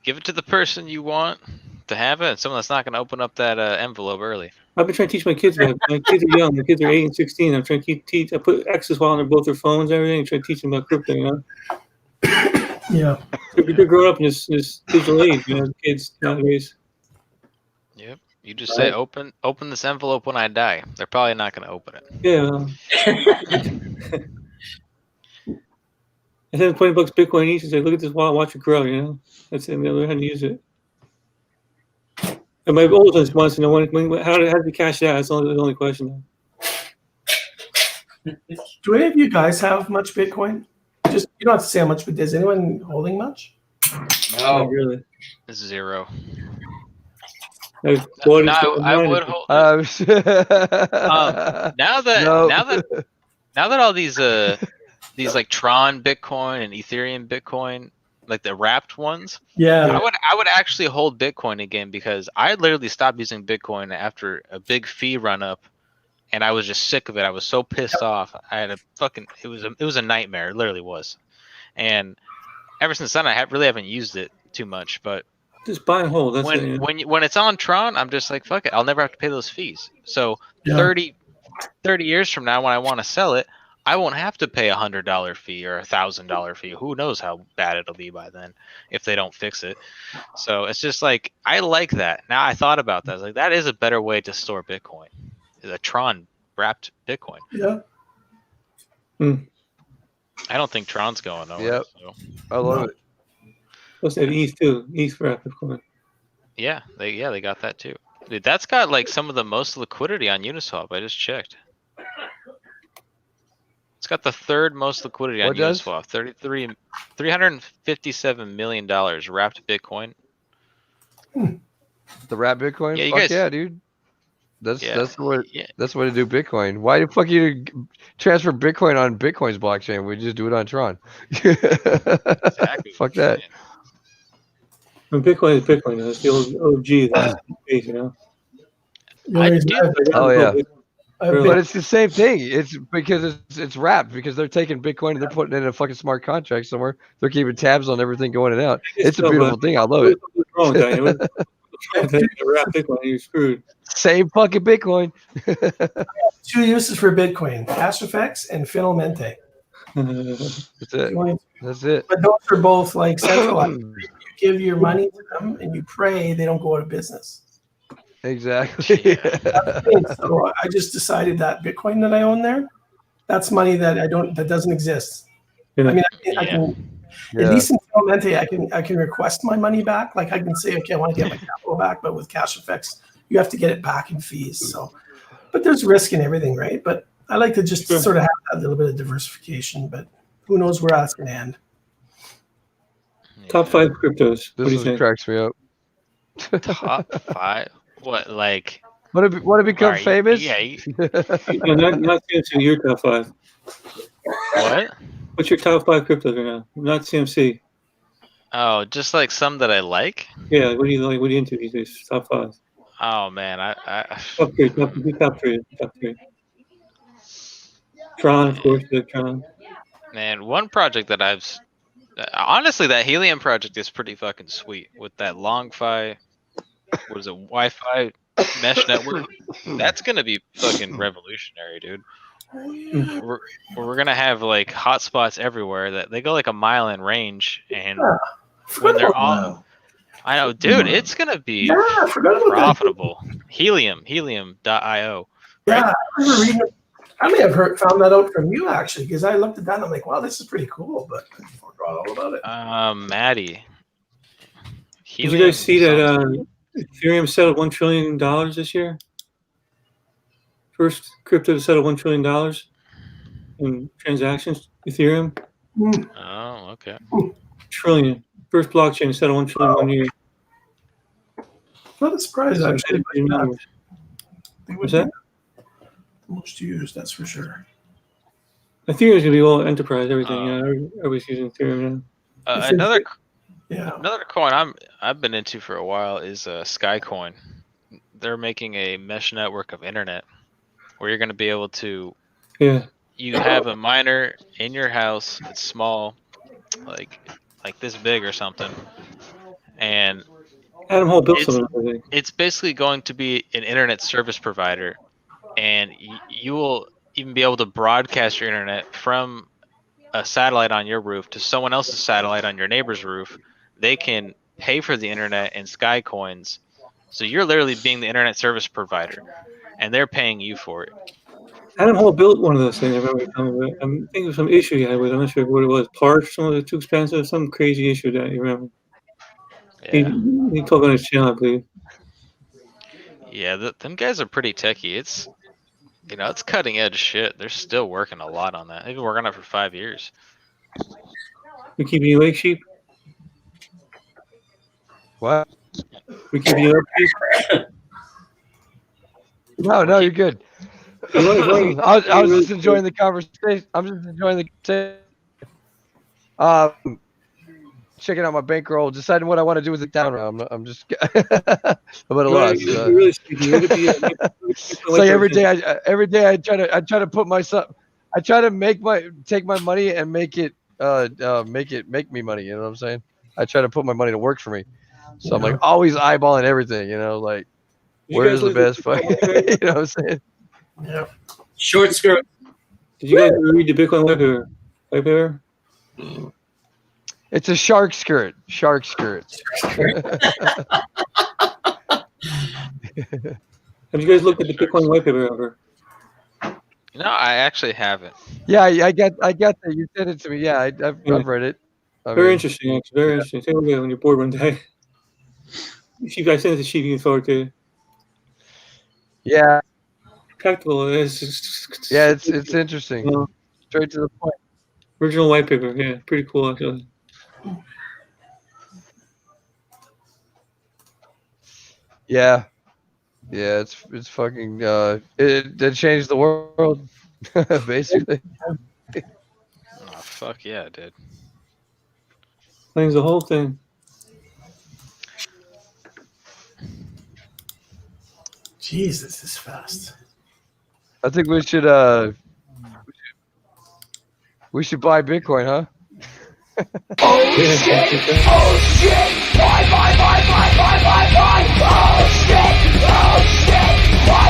Give it to the person you want to have it, and someone that's not going to open up that envelope early. I've been trying to teach my kids about it. My kids are young. My kids are 8 and 16. I'm trying to teach. I put access while on both their phones and everything. Trying to teach them about crypto, Yeah. They're growing up in this digital age, kids nowadays. Yep. You just say, open this envelope when I die. They're probably not going to open it. Yeah. I send $20 Bitcoin each and say, look at this wallet, watch it grow, That's the other hand to use it. And my oldest one wants to know how do we cash it out? That's the only question. Do any of you guys have much Bitcoin? Just, you don't have to say how much, but is anyone holding much? No, not really. 0. I would hold. Now that all these like Tron Bitcoin and Ethereum Bitcoin, like the wrapped ones, I would actually hold Bitcoin again, because I literally stopped using Bitcoin after a big fee run up, and I was just sick of it. I was so pissed off. I had it was a nightmare. It literally was, and ever since then I really haven't used it too much. But just buy and hold. That's when it's on Tron, I'm just like, fuck it. I'll never have to pay those fees. So 30 years from now, when I want to sell it, I won't have to pay $100 fee or $1,000 fee. Who knows how bad it'll be by then if they don't fix it. So it's just like, I like that. Now I thought about that. I was like, that is a better way to store Bitcoin. Is a Tron wrapped Bitcoin. Yeah. I don't think Tron's going nowhere. Yep. So. I love it. Plus they have ETH too. ETH wrapped Bitcoin. Yeah, they got that too. Dude, that's got like some of the most liquidity on Uniswap. I just checked. It's got the third most liquidity on Uniswap. $357 million wrapped Bitcoin. The wrap Bitcoin? Yeah, you Fuck guys. yeah, dude. That's Yeah. that's the way Yeah. that's the way to do Bitcoin. Why the fuck you transfer Bitcoin on Bitcoin's blockchain? We just do it on Tron. Exactly. Fuck that. And Bitcoin is Bitcoin. That's the old OG. That's the base, you know. The only reason do- Oh yeah. I've Really? But it's the same thing. It's because it's wrapped because they're taking Bitcoin and they're putting it in a fucking smart contract somewhere. They're keeping tabs on everything going in and out. It's a beautiful thing. I love it. What's wrong with that? You know? What's wrong with that? You wrap Bitcoin, you're screwed. Same fucking Bitcoin. 2 uses for Bitcoin: Cash Effects and Finalmente. That's The it. only- That's it. But those are both like centralized. You give your money to them and you pray they don't go out of business. Exactly. So I just decided that Bitcoin that I own there, that's money that doesn't exist. Yeah. I mean, I can Yeah. at least in Finalmente, I can request my money back. Like I can say, okay, I want to get my capital back, but with Cash Effects, you have to get it back in fees. So, but there's risk in everything, right? But I like to just sort of have a little bit of diversification. But who knows where that's going to end? Top 5 cryptos. What do you This think? cracks me up. Top 5. What like? Want to become Alright, famous? yeah. No, not CMC. Your top 5. What? What's your top 5 cryptos right now? Not CMC. Oh, just like some that I like. Yeah. What do you like? What are you into these days? Top 5. Oh man, I Top 3. Top 3. Top 3. Tron, of course. Tron. man, one project that honestly, that Helium project is pretty fucking sweet with that LongFi. What is it? Wi-Fi mesh network. That's gonna be fucking revolutionary, dude. We're gonna have like hotspots everywhere that they go like a mile in range, and when they're all, I know, dude, it's gonna be I forgot about profitable. Helium.io. Yeah, Right? I remember reading. I may have found that out from you actually, because I looked at that and I'm like, wow, this is pretty cool, but I forgot all about it. Maddie. Did you guys see that Ethereum settled $1 trillion this year? First crypto to settle $1 trillion in transactions. Ethereum. Oh, okay. Trillion. First blockchain to settle $1 trillion in 1 year. Not a surprise Some actually. crazy numbers. What's that? Most used, that's for sure. Ethereum is gonna be all enterprise, everything. Everybody's using Ethereum now. Another Yeah. coin I've been into for a while is Skycoin. They're making a mesh network of internet where you're going to be able to. Yeah. You have a miner in your house. It's small, like this big or something, and Adam Hall built something. I think. it's basically going to be an internet service provider, and you will even be able to broadcast your internet from a satellite on your roof to someone else's satellite on your neighbor's roof. They can pay for the internet in Sky Coins. So you're literally being the internet service provider, and they're paying you for it. Adam Hall built one of those things. I remember telling me. I'm thinking of some issue he had with it. I'm not sure what it was. Parts, some of it too expensive, some crazy issue that you remember. Yeah. He talked on his channel, I believe. Yeah, them guys are pretty techie. It's it's cutting edge shit. They're still working a lot on that. They've been working on it for 5 years. We keep you BlackSheep? What? We keep you up, No, you're good. I was just enjoying the conversation. I'm just enjoying the conversation. Checking out my bankroll, deciding what I want to do with the down round. I'm just I'm at a loss. It's like every day I try to put myself. I try to take my money and make me money. You know what I'm saying? I try to put my money to work for me. So I'm like always eyeballing everything. Like where's the best fight? You know what I'm saying? Yeah. Short skirt. Did you guys read the Bitcoin white paper? It's a shark skirt. Shark skirt. Have you guys looked at the Bitcoin white paper ever? No, I actually haven't. Yeah, I got that. You sent it to me. Yeah, I've read it. Very interesting, actually. Very interesting. Take a look at it when you're bored one day. If I send it to Sheep, you can forward to it. Yeah. Practical. Yeah, it's interesting. Straight to the point. Original white paper. Yeah, pretty cool, actually. Yeah. Yeah, it's fucking it changed the world basically. Oh, fuck yeah, it did. Explains the whole thing. Jesus, this is fast. I think we should buy Bitcoin, huh? Oh shit! Oh shit! Buy! Oh shit! Oh shit! Buy!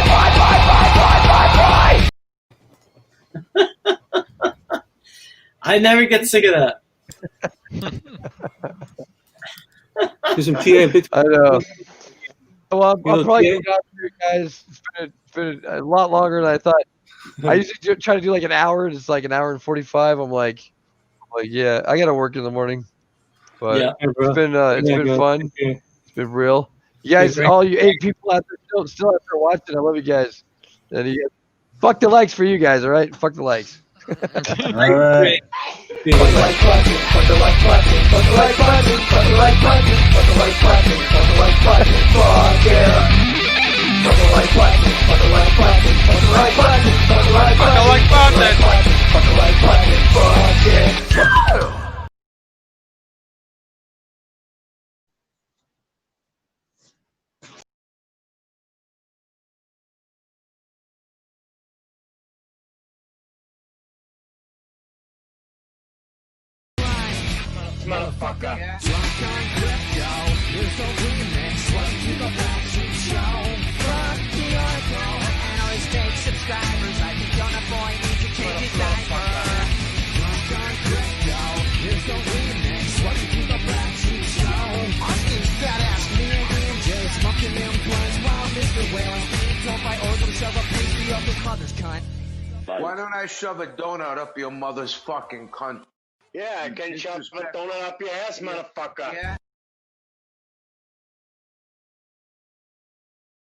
I never get sick of that. Do some TA and Bitcoin. I know. Well, I'll You know, probably TA? get out here, guys. It's been a lot longer than I thought. I usually try to do like an hour. It's like an hour and 45. I'm like, yeah, I gotta work in the morning, but Yeah. Yeah, bro. it's been Yeah, bro. fun. Yeah. It's been real. You guys, great. all you 8 people out there still out there watching, I love you guys. And you guys, fuck the likes for you guys, all right? Fuck the likes. All right. Fuck the like button, fuck the like button, fuck the like button, fuck the like button, fuck the like button, fuck the like button, fuck yeah. Fuck the like button, fuck the like button, fuck the like button, fuck the like button, fuck the like button, fuck yeah. Motherfucker. Why don't I shove a donut up your mother's fucking cunt? Yeah, I can shove a donut up your ass, motherfucker.